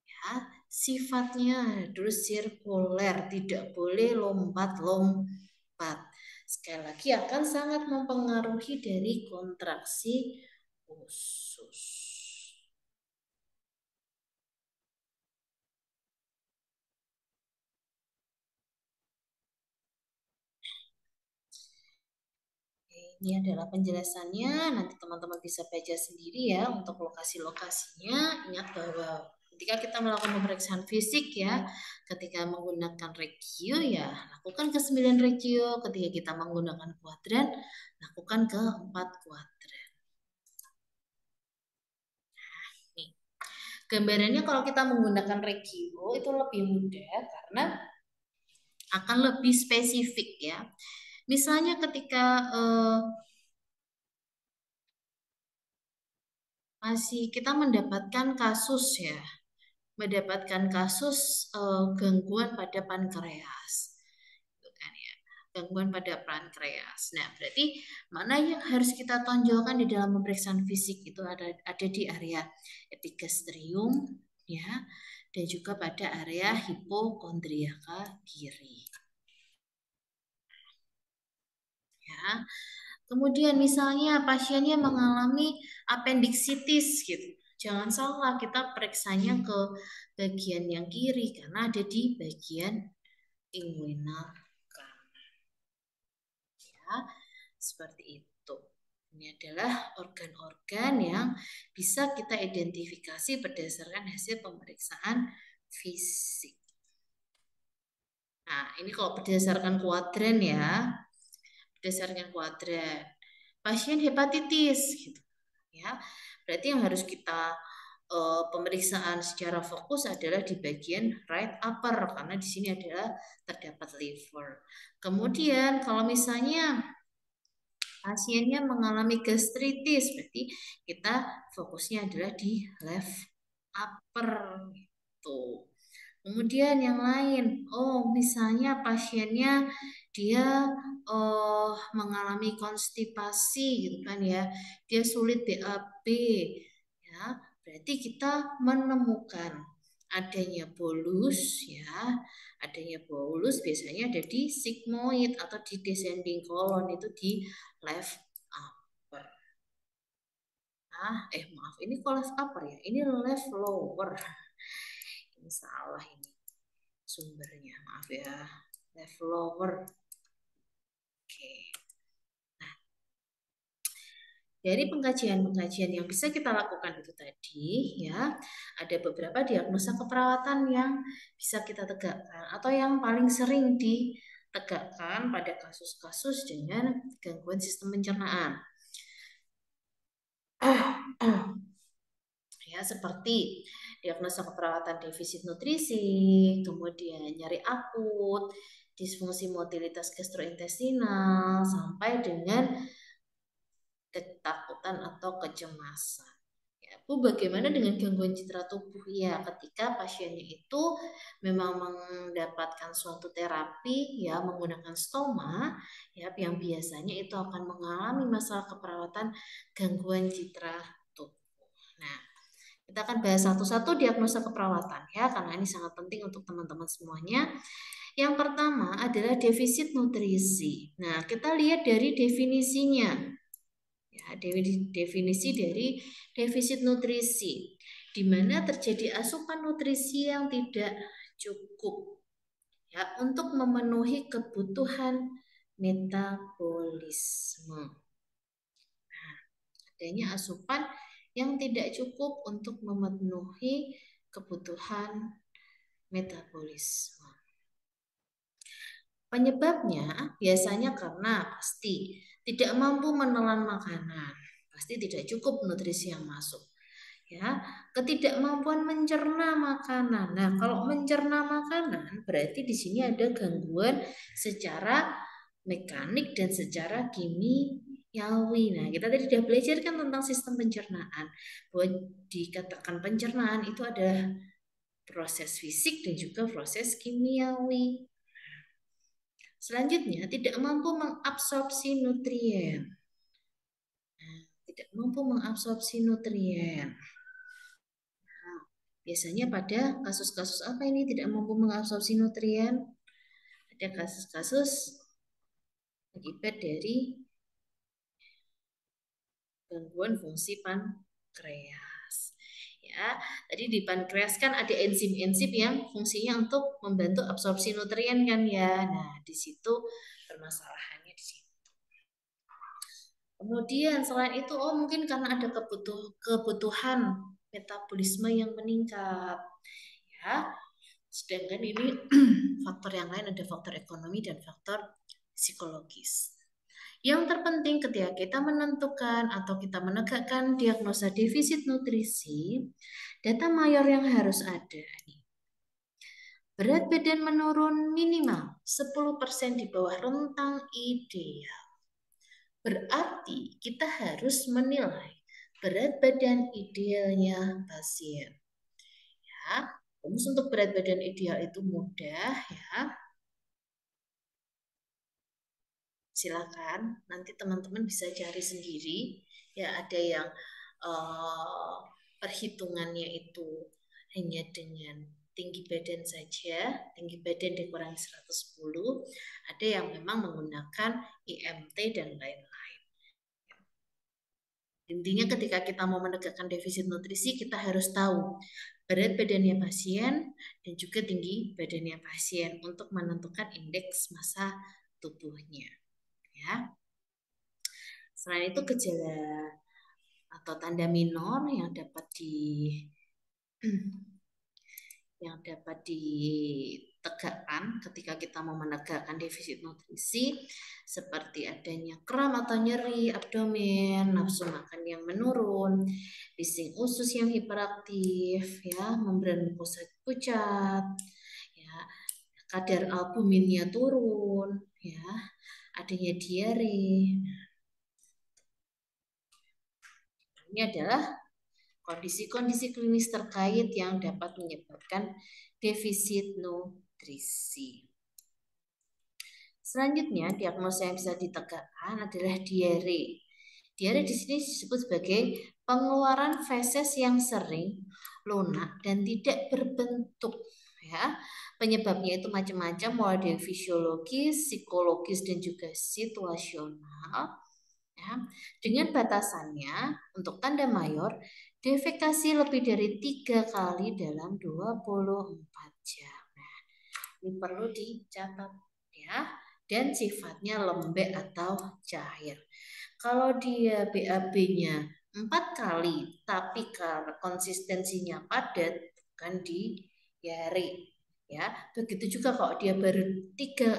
Ya, sifatnya terus sirkuler, tidak boleh lompat-lompat. Sekali lagi akan sangat mempengaruhi dari kontraksi usus. Ini adalah penjelasannya. Nanti teman-teman bisa baca sendiri ya untuk lokasi-lokasinya. Ingat bahwa ketika kita melakukan pemeriksaan fisik ya, ketika menggunakan regio ya, lakukan ke 9 regio. Ketika kita menggunakan kuadran, lakukan ke 4 kuadran. Nih, gambarannya kalau kita menggunakan regio itu lebih mudah karena akan lebih spesifik ya. Misalnya ketika masih kita mendapatkan kasus ya, mendapatkan kasus gangguan pada pankreas, gitu kan ya, gangguan pada pankreas. Nah, berarti mana yang harus kita tonjolkan di dalam pemeriksaan fisik itu ada di area epigastrium ya, dan juga pada area hipokondriaka kiri. Ya. Kemudian misalnya pasiennya mengalami apendiksitis gitu. Jangan salah, kita periksanya ke bagian yang kiri karena ada di bagian inguinal kanan. Ya, seperti itu. Ini adalah organ-organ yang bisa kita identifikasi berdasarkan hasil pemeriksaan fisik. Nah, ini kalau berdasarkan kuadran ya, berdasarkan kuadran. Pasien hepatitis gitu ya. Berarti yang harus kita pemeriksaan secara fokus adalah di bagian right upper karena di sini adalah terdapat liver. Kemudian kalau misalnya pasiennya mengalami gastritis, berarti kita fokusnya adalah di left upper gitu. Kemudian yang lain, oh misalnya pasiennya dia mengalami konstipasi gitu kan ya, dia sulit BAB, ya berarti kita menemukan adanya bolus ya, adanya bolus biasanya ada di sigmoid atau di descending colon itu di left upper. Maaf, ini kok left upper ya, ini left lower. Ini salah ini sumbernya, maaf ya, left lower. Oke. Nah, dari pengkajian-pengkajian yang bisa kita lakukan itu tadi ya, ada beberapa diagnosa keperawatan yang bisa kita tegakkan atau yang paling sering ditegakkan pada kasus-kasus dengan gangguan sistem pencernaan. Ya, seperti diagnosa keperawatan defisit nutrisi, kemudian nyeri akut, disfungsi motilitas gastrointestinal, sampai dengan ketakutan atau kecemasan. Ya, Bu, bagaimana dengan gangguan citra tubuh? Ya, ketika pasiennya itu memang mendapatkan suatu terapi ya menggunakan stoma, ya yang biasanya itu akan mengalami masalah keperawatan gangguan citra tubuh. Nah, kita akan bahas satu-satu diagnosa keperawatan ya, karena ini sangat penting untuk teman-teman semuanya. Yang pertama adalah defisit nutrisi. Nah, kita lihat dari definisinya. Ya, definisi dari defisit nutrisi, di mana terjadi asupan nutrisi yang tidak cukup ya untuk memenuhi kebutuhan metabolisme. Adanya asupan yang tidak cukup untuk memenuhi kebutuhan metabolisme. Penyebabnya biasanya karena pasti tidak mampu menelan makanan, pasti tidak cukup nutrisi yang masuk. Ya, ketidakmampuan mencerna makanan. Nah, kalau mencerna makanan berarti di sini ada gangguan secara mekanik dan secara kimiawi. Nah, kita tadi sudah belajar kan tentang sistem pencernaan. Bahwa dikatakan pencernaan itu ada proses fisik dan juga proses kimiawi. Selanjutnya, tidak mampu mengabsorpsi nutrien. Nah, tidak mampu mengabsorpsi nutrien. Nah, biasanya pada kasus-kasus apa ini tidak mampu mengabsorpsi nutrien? Ada kasus-kasus akibat dari gangguan fungsi pankreas. Ya, tadi di pankreas kan ada enzim-enzim yang fungsinya untuk membantu absorpsi nutrien kan ya. Nah, di situ permasalahannya di situ. Kemudian selain itu, mungkin karena ada kebutuhan metabolisme yang meningkat. Ya, sedangkan ini faktor yang lain ada faktor ekonomi dan faktor psikologis. Yang terpenting ketika kita menentukan atau kita menegakkan diagnosa defisit nutrisi, data mayor yang harus ada. Berat badan menurun minimal 10% di bawah rentang ideal. Berarti kita harus menilai berat badan idealnya pasien. Ya, rumus untuk berat badan ideal itu mudah ya. Silakan nanti teman-teman bisa cari sendiri. Ya, ada yang perhitungannya itu hanya dengan tinggi badan saja, tinggi badan dikurangi 110. Ada yang memang menggunakan IMT dan lain-lain. Intinya ketika kita mau menegakkan defisit nutrisi, kita harus tahu berat badannya pasien dan juga tinggi badannya pasien untuk menentukan indeks massa tubuhnya. Ya. Selain itu gejala atau tanda minor yang dapat ditegakkan ketika kita mau menegakkan defisit nutrisi seperti adanya kram atau nyeri abdomen, nafsu makan yang menurun, bising usus yang hiperaktif, ya, membran mukosa pucat, ya, kadar albuminnya turun, ya, adanya diare. Ini adalah kondisi-kondisi klinis terkait yang dapat menyebabkan defisit nutrisi. Selanjutnya, diagnosa yang bisa ditegakkan adalah diare. Diare di sini disebut sebagai pengeluaran feses yang sering, lunak, dan tidak berbentuk. Ya, penyebabnya itu macam-macam, mulai dari fisiologis, psikologis, dan juga situasional. Ya, dengan batasannya untuk tanda mayor, defekasi lebih dari 3 kali dalam 24 jam. Nah, ini perlu dicatat ya. Dan sifatnya lembek atau cair. Kalau dia BAB-nya 4 kali, tapi konsistensinya padat, bukan diare. Ya, begitu juga kalau dia baru tiga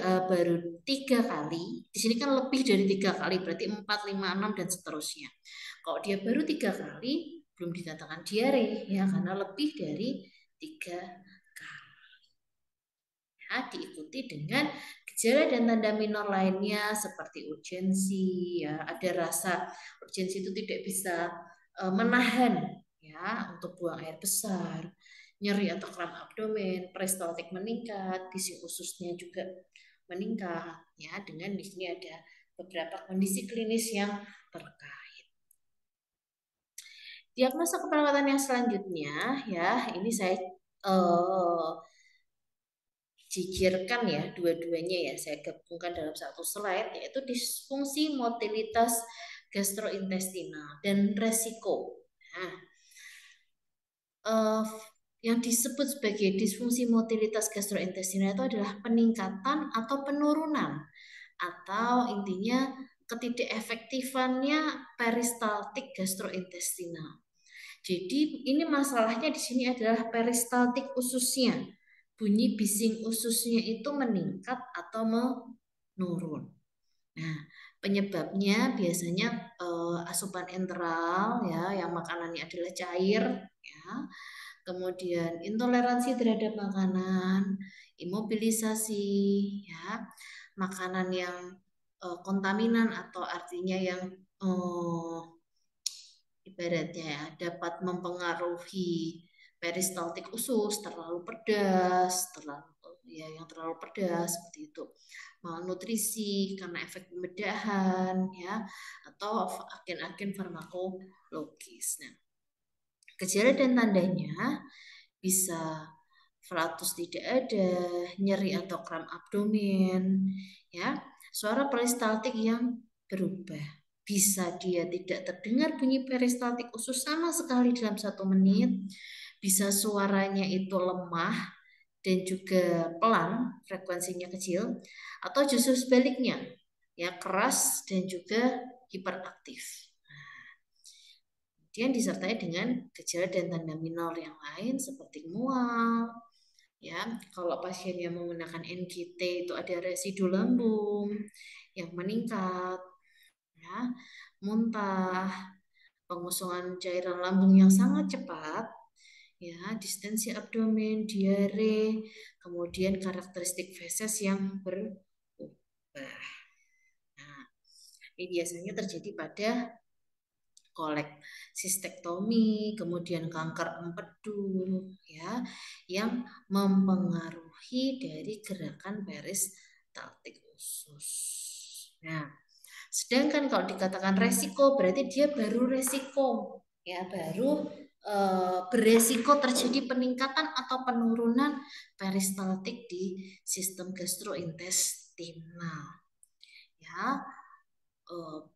kali, di sini kan lebih dari 3 kali, berarti 4, 5, 6 dan seterusnya. Kalau dia baru 3 kali, belum dikatakan diare ya, karena lebih dari 3 kali. Ya, diikuti dengan gejala dan tanda minor lainnya seperti urgensi, ya, ada rasa urgensi itu tidak bisa menahan ya untuk buang air besar, nyeri atau kram abdomen, peristaltik meningkat, bising ususnya juga meningkat, ya, dengan di sini ada beberapa kondisi klinis yang terkait. Diagnosa keperawatan yang selanjutnya, ya, ini saya jikirkan ya dua-duanya ya, saya gabungkan dalam satu slide, yaitu disfungsi motilitas gastrointestinal dan resiko. Nah, yang disebut sebagai disfungsi motilitas gastrointestinal itu adalah peningkatan atau penurunan atau intinya ketidakefektifannya peristaltik gastrointestinal. Jadi ini masalahnya di sini adalah peristaltik ususnya. Bunyi bising ususnya itu meningkat atau menurun. Nah, penyebabnya biasanya asupan enteral ya, yang makanannya adalah cair ya. Kemudian intoleransi terhadap makanan, imobilisasi ya, makanan yang kontaminan atau artinya yang ibaratnya ya dapat mempengaruhi peristaltik usus terlalu pedas, terlalu pedas seperti itu. Malnutrisi karena efek pembedahan ya atau agen-agen farmakologis. Nah, gejala dan tandanya bisa flatus tidak ada, nyeri atau kram abdomen, ya, suara peristaltik yang berubah. Bisa dia tidak terdengar bunyi peristaltik usus sama sekali dalam 1 menit, bisa suaranya itu lemah dan juga pelan, frekuensinya kecil, atau justru sebaliknya, ya keras dan juga hiperaktif. Kemudian disertai dengan gejala dan tanda minor yang lain seperti mual, ya. Kalau pasien yang menggunakan NGT itu ada residu lambung yang meningkat, ya, muntah, pengosongan cairan lambung yang sangat cepat, ya, distensi abdomen, diare, kemudian karakteristik feses yang berubah. Nah, ini biasanya terjadi pada sistektomi, kemudian kanker empedu, ya, yang mempengaruhi dari gerakan peristaltik usus. Nah, sedangkan kalau dikatakan resiko berarti dia baru resiko, ya, baru beresiko terjadi peningkatan atau penurunan peristaltik di sistem gastrointestinal, ya.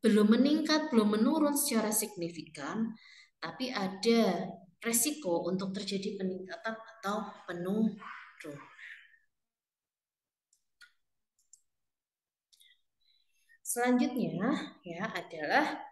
Belum meningkat, belum menurun secara signifikan, tapi ada resiko untuk terjadi peningkatan atau penurunan. Selanjutnya ya adalah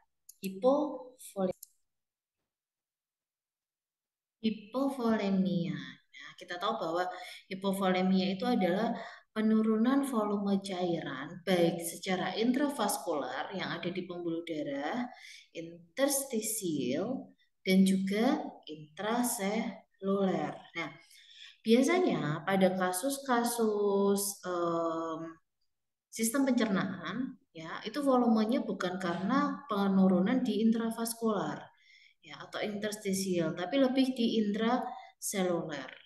hipovolemia. Nah, kita tahu bahwa hipovolemia itu adalah penurunan volume cairan baik secara intravaskular yang ada di pembuluh darah, interstisial, dan juga intraseluler. Nah, biasanya pada kasus-kasus sistem pencernaan, ya, itu volumenya bukan karena penurunan di intravaskular, ya, atau interstisial, tapi lebih di intraseluler,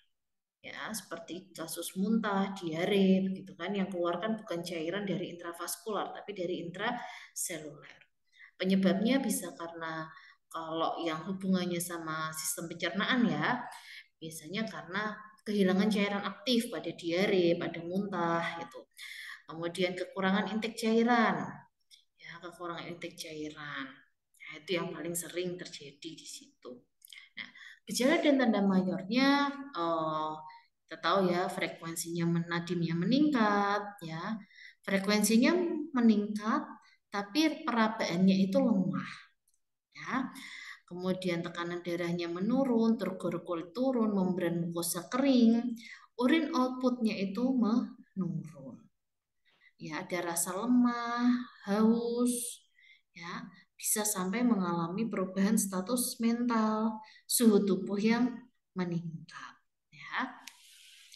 ya, seperti kasus muntah, diare, begitu kan, yang keluarkan bukan cairan dari intravaskular, tapi dari intraseluler. Penyebabnya bisa karena kalau yang hubungannya sama sistem pencernaan ya, biasanya karena kehilangan cairan aktif pada diare, pada muntah, gitu. Kemudian kekurangan intake cairan, ya, kekurangan intake cairan. Nah, itu yang paling sering terjadi di situ. Nah, gejala dan tanda mayornya kita tahu ya frekuensinya nadimnya meningkat, ya. Frekuensinya meningkat tapi perabaannya itu lemah, ya. Kemudian tekanan darahnya menurun, turgor kulit turun, membran mukosa kering, urin outputnya itu menurun. Ya, ada rasa lemah, haus, ya, bisa sampai mengalami perubahan status mental, suhu tubuh yang meningkat, ya.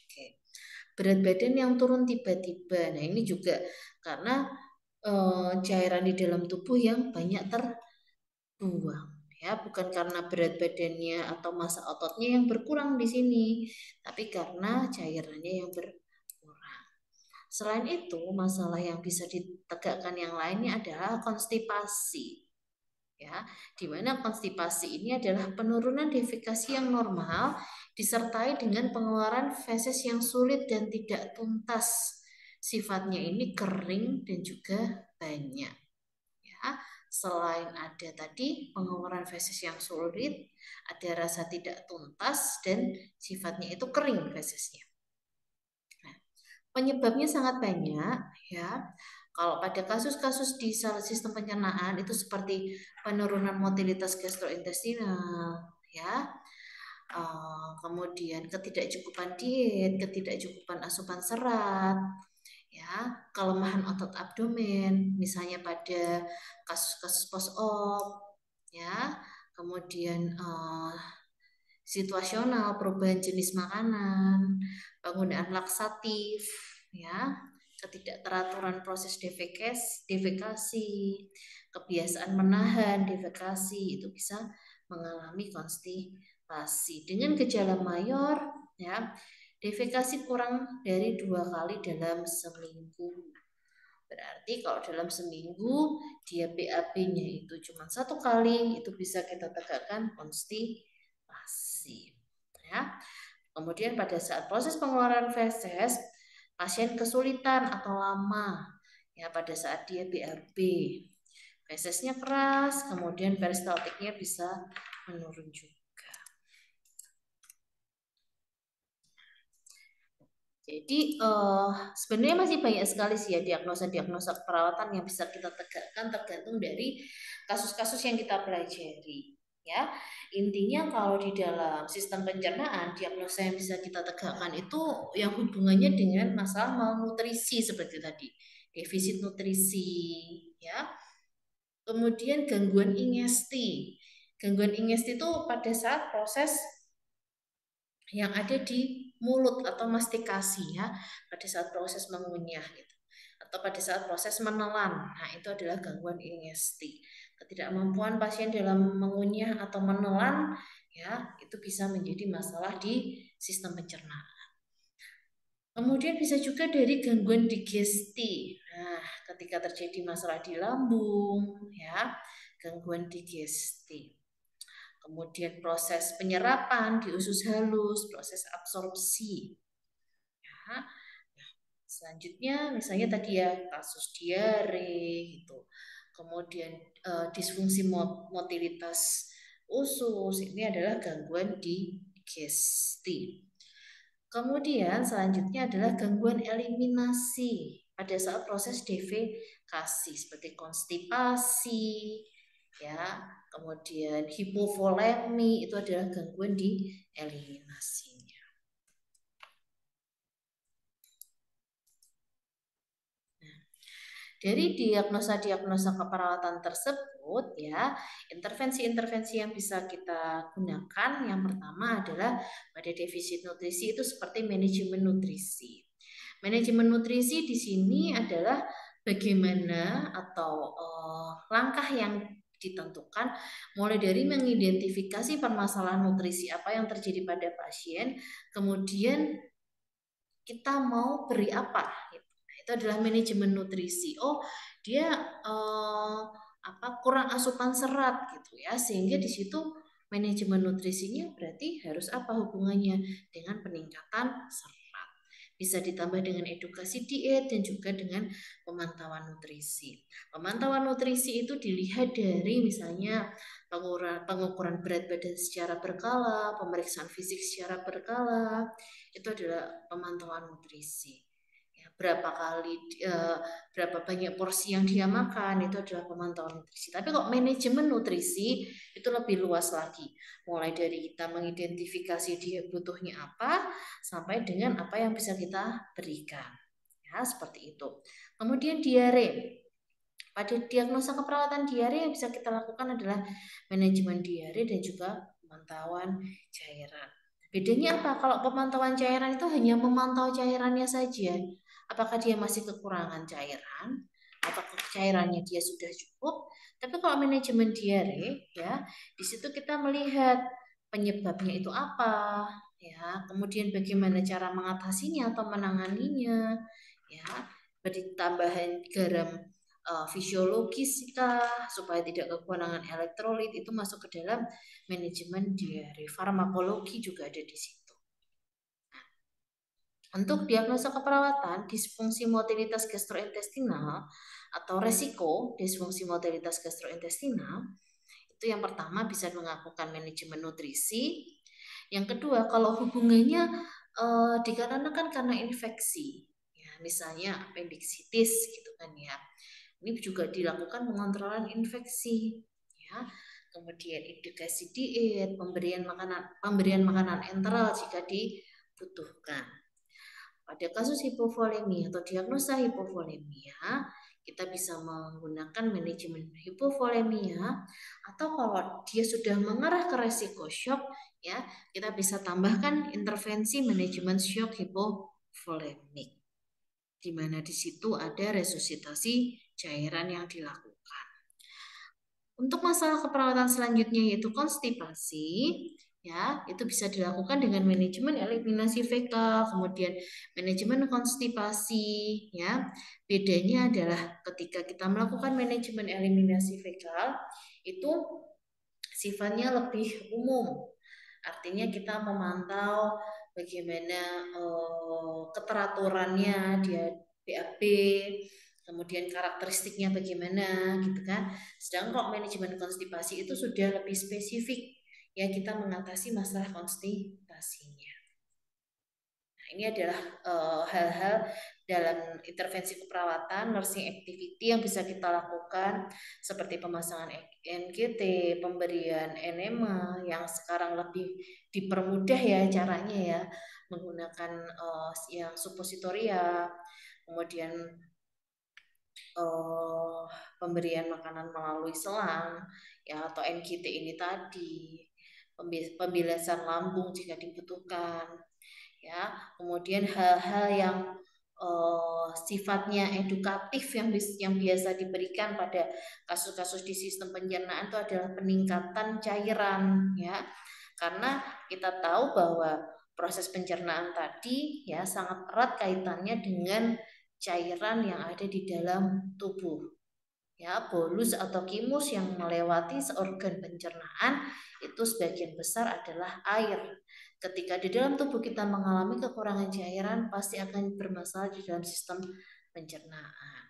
Oke. Berat badan yang turun tiba-tiba. Nah, ini juga karena cairan di dalam tubuh yang banyak terbuang, ya, bukan karena berat badannya atau massa ototnya yang berkurang di sini, tapi karena cairannya yang berkurang. Selain itu, masalah yang bisa ditegakkan yang lainnya adalah konstipasi. Ya, di mana konstipasi ini adalah penurunan defekasi yang normal disertai dengan pengeluaran feses yang sulit dan tidak tuntas. Sifatnya ini kering dan juga banyak. Ya, selain ada tadi pengeluaran feses yang sulit, ada rasa tidak tuntas dan sifatnya itu kering fesesnya. Penyebabnya sangat banyak, ya. Kalau pada kasus-kasus di sistem pencernaan itu seperti penurunan motilitas gastrointestinal, ya. Kemudian ketidakcukupan diet, ketidakcukupan asupan serat, ya, kelemahan otot abdomen, misalnya pada kasus-kasus post op, ya. Kemudian situasional, perubahan jenis makanan, penggunaan laksatif, ya, ketidakteraturan proses defekasi, kebiasaan menahan defekasi itu bisa mengalami konstipasi. dengan gejala mayor, ya, defekasi kurang dari 2 kali dalam seminggu. Berarti kalau dalam seminggu dia BAB-nya itu cuma 1 kali, itu bisa kita tegakkan konstipasi. Ya. Kemudian pada saat proses pengeluaran feses, pasien kesulitan atau lama, ya pada saat dia BAB. Fesesnya keras, kemudian peristaltiknya bisa menurun juga. Jadi sebenarnya masih banyak sekali sih ya diagnosa-diagnosa perawatan yang bisa kita tegakkan tergantung dari kasus-kasus yang kita pelajari. Ya, intinya kalau di dalam sistem pencernaan diagnosa yang bisa kita tegakkan itu yang hubungannya dengan masalah malnutrisi seperti tadi, defisit nutrisi, ya. Kemudian gangguan ingesti. Gangguan ingesti itu pada saat proses yang ada di mulut atau mastikasi ya, pada saat proses mengunyah gitu. Atau pada saat proses menelan. Nah, itu adalah gangguan ingesti. Ketidakmampuan pasien dalam mengunyah atau menelan ya, itu bisa menjadi masalah di sistem pencernaan. Kemudian bisa juga dari gangguan digesti. Nah, ketika terjadi masalah di lambung ya, gangguan digesti. Kemudian proses penyerapan di usus halus, proses absorpsi. Ya. Selanjutnya misalnya tadi ya kasus diare gitu. Kemudian disfungsi motilitas usus ini adalah gangguan digesti. Kemudian selanjutnya adalah gangguan eliminasi pada saat proses defekasi seperti konstipasi, ya, kemudian hipovolemi itu adalah gangguan di eliminasinya. Dari diagnosa-diagnosa keperawatan tersebut ya, intervensi-intervensi yang bisa kita gunakan yang pertama adalah pada defisit nutrisi itu seperti manajemen nutrisi. Manajemen nutrisi di sini adalah bagaimana atau langkah yang ditentukan mulai dari mengidentifikasi permasalahan nutrisi apa yang terjadi pada pasien, kemudian kita mau beri apa gitu. Itu adalah manajemen nutrisi. Oh, dia kurang asupan serat gitu ya, sehingga di situ manajemen nutrisinya berarti harus apa hubungannya dengan peningkatan serat. Bisa ditambah dengan edukasi diet dan juga dengan pemantauan nutrisi. Pemantauan nutrisi itu dilihat dari misalnya pengukuran berat badan secara berkala, pemeriksaan fisik secara berkala, itu adalah pemantauan nutrisi. Ya, berapa banyak porsi yang dia makan itu adalah pemantauan nutrisi. Tapi kok manajemen nutrisi itu lebih luas lagi. Mulai dari kita mengidentifikasi dia butuhnya apa sampai dengan apa yang bisa kita berikan. Ya, seperti itu. Kemudian diare. Pada diagnosa keperawatan diare yang bisa kita lakukan adalah manajemen diare dan juga pemantauan cairan. Bedanya apa? Kalau pemantauan cairan itu hanya memantau cairannya saja. Apakah dia masih kekurangan cairan? Apakah cairannya dia sudah cukup? Tapi kalau manajemen diare, ya, di situ kita melihat penyebabnya itu apa, ya, kemudian bagaimana cara mengatasinya atau menanganinya, ya, beri tambahan garam fisiologis supaya tidak kekurangan elektrolit itu masuk ke dalam manajemen diare. Farmakologi juga ada di situ. Untuk diagnosa keperawatan disfungsi motilitas gastrointestinal atau resiko disfungsi motilitas gastrointestinal itu yang pertama bisa melakukan manajemen nutrisi. Yang kedua kalau hubungannya dikarenakan karena infeksi, ya, misalnya appendicitis gitu kan ya. Ini juga dilakukan pengontrolan infeksi, ya. Kemudian edukasi diet, pemberian makanan enteral jika dibutuhkan. Pada kasus hipovolemia atau diagnosa hipovolemia, kita bisa menggunakan manajemen hipovolemia atau kalau dia sudah mengarah ke resiko shock, ya, kita bisa tambahkan intervensi manajemen shock hipovolemik, di mana di situ ada resusitasi cairan yang dilakukan. Untuk masalah keperawatan selanjutnya yaitu konstipasi, Ya, itu bisa dilakukan dengan manajemen eliminasi fekal, kemudian manajemen konstipasi, ya. Bedanya adalah ketika kita melakukan manajemen eliminasi fekal, itu sifatnya lebih umum. Artinya kita memantau bagaimana keteraturannya dia BAB, kemudian karakteristiknya bagaimana gitu kan. Sedangkan kok manajemen konstipasi itu sudah lebih spesifik ya kita mengatasi masalah konstipasinya. Nah, ini adalah hal-hal dalam intervensi keperawatan, nursing activity yang bisa kita lakukan seperti pemasangan NGT, pemberian enema yang sekarang lebih dipermudah ya caranya ya menggunakan yang suppositoria, kemudian eh, pemberian makanan melalui selang ya atau NGT ini tadi, pembilasan lambung jika dibutuhkan ya, kemudian hal-hal yang sifatnya edukatif yang biasa diberikan pada kasus-kasus di sistem pencernaan itu adalah peningkatan cairan ya, karena kita tahu bahwa proses pencernaan tadi ya sangat erat kaitannya dengan cairan yang ada di dalam tubuh ya, bolus atau kimus yang melewati organ pencernaan itu sebagian besar adalah air. Ketika di dalam tubuh kita mengalami kekurangan cairan, pasti akan bermasalah di dalam sistem pencernaan.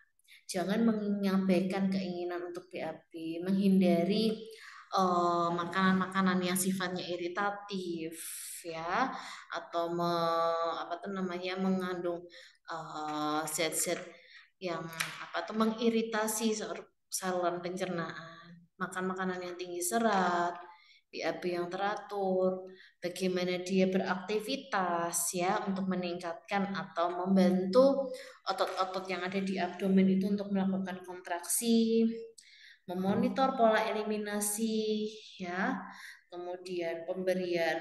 Jangan menyampaikan keinginan untuk BAB, menghindari makanan-makanan yang sifatnya iritatif ya, atau apa tuh namanya mengandung zat-zat yang apa tuh mengiritasi saluran pencernaan, makan makanan yang tinggi serat, BAB yang teratur, bagaimana dia beraktivitas ya untuk meningkatkan atau membantu otot-otot yang ada di abdomen itu untuk melakukan kontraksi, memonitor pola eliminasi ya, kemudian pemberian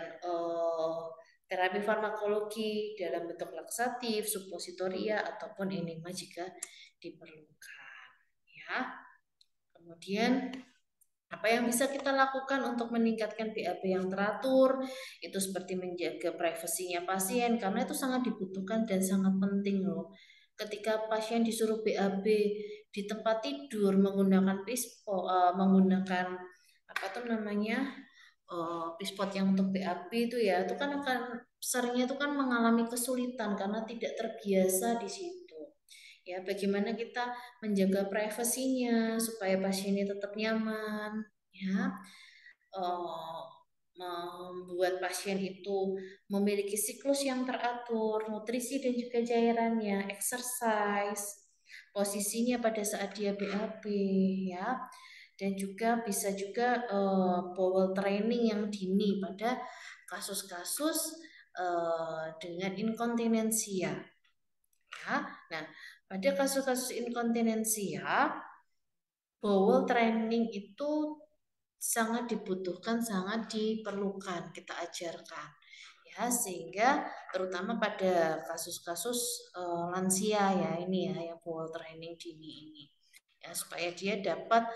terapi farmakologi dalam bentuk laksatif, suppositoria ataupun enema jika diperlukan ya. Kemudian apa yang bisa kita lakukan untuk meningkatkan BAB yang teratur itu seperti menjaga privasinya pasien karena itu sangat dibutuhkan dan sangat penting loh. Ketika pasien disuruh BAB di tempat tidur menggunakan menggunakan apa tuh namanya pispot yang untuk BAB itu kan akan seringnya itu kan mengalami kesulitan karena tidak terbiasa di situ. Ya, bagaimana kita menjaga privasinya supaya pasiennya tetap nyaman, ya, eh, membuat pasien itu memiliki siklus yang teratur, nutrisi dan juga cairannya, exercise, posisinya pada saat dia BAB, ya, dan juga bisa juga bowel training yang dini pada kasus-kasus dengan inkontinensia. Ya, nah pada kasus-kasus inkontinensia, bowel training itu sangat dibutuhkan, sangat diperlukan, kita ajarkan. Ya, sehingga terutama pada kasus-kasus lansia ya ini ya yang bowel training dini ini. Ya, supaya dia dapat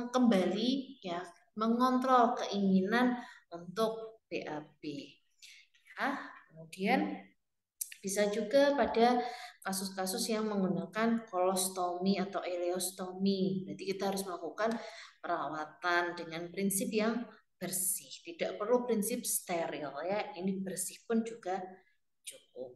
kembali ya mengontrol keinginan untuk BAB. Ya, kemudian bisa juga pada kasus-kasus yang menggunakan kolostomi atau ileostomi. Berarti kita harus melakukan perawatan dengan prinsip yang bersih. Tidak perlu prinsip steril ya. Ini bersih pun juga cukup.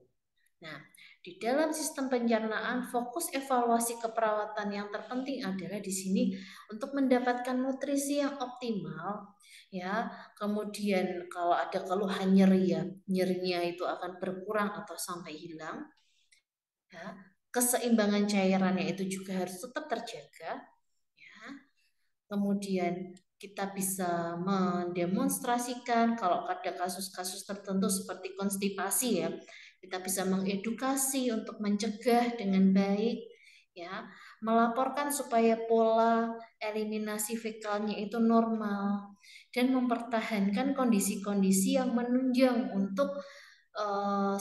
Nah, di dalam sistem pencernaan, fokus evaluasi keperawatan yang terpenting adalah di sini untuk mendapatkan nutrisi yang optimal, ya. Kemudian kalau ada keluhan nyeri ya, nyerinya itu akan berkurang atau sampai hilang, ya. Keseimbangan cairannya itu juga harus tetap terjaga, ya. Kemudian kita bisa mendemonstrasikan kalau ada kasus-kasus tertentu seperti konstipasi ya, kita bisa mengedukasi untuk mencegah dengan baik ya, melaporkan supaya pola eliminasi fekalnya itu normal dan mempertahankan kondisi-kondisi yang menunjang untuk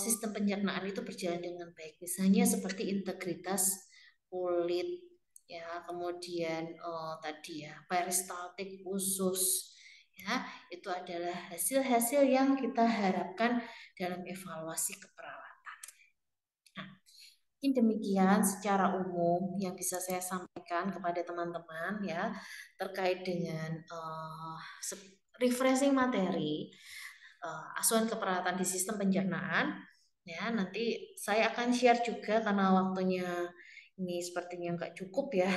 sistem pencernaan itu berjalan dengan baik. Misalnya seperti integritas kulit ya, kemudian tadi ya peristaltik usus Ya, itu adalah hasil-hasil yang kita harapkan dalam evaluasi keperawatan. Nah, mungkin demikian secara umum yang bisa saya sampaikan kepada teman-teman ya terkait dengan refreshing materi asuhan keperawatan di sistem pencernaan. Ya, nanti saya akan share juga karena waktunya ini sepertinya nggak cukup ya.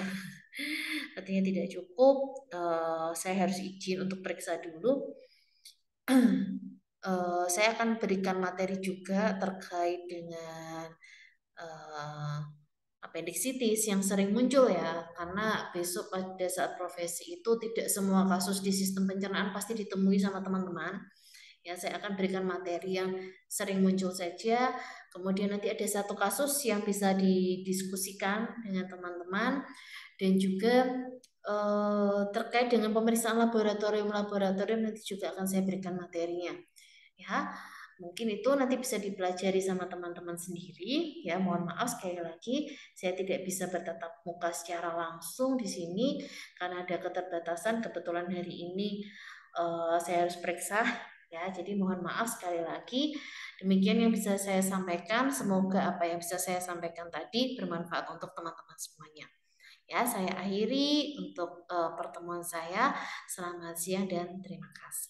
Artinya tidak cukup, saya harus izin untuk periksa dulu. Saya akan berikan materi juga terkait dengan appendicitis yang sering muncul ya, karena besok pada saat profesi itu tidak semua kasus di sistem pencernaan pasti ditemui sama teman-teman. Ya, saya akan berikan materi yang sering muncul saja. Kemudian nanti ada satu kasus yang bisa didiskusikan dengan teman-teman dan juga terkait dengan pemeriksaan laboratorium nanti juga akan saya berikan materinya. Ya, mungkin itu nanti bisa dipelajari sama teman-teman sendiri. Ya, mohon maaf sekali lagi saya tidak bisa bertatap muka secara langsung di sini karena ada keterbatasan. Kebetulan hari ini saya harus periksa. Ya, jadi mohon maaf sekali lagi. Demikian yang bisa saya sampaikan. Semoga apa yang bisa saya sampaikan tadi bermanfaat untuk teman-teman semuanya. Ya, saya akhiri untuk pertemuan saya. Selamat siang dan terima kasih.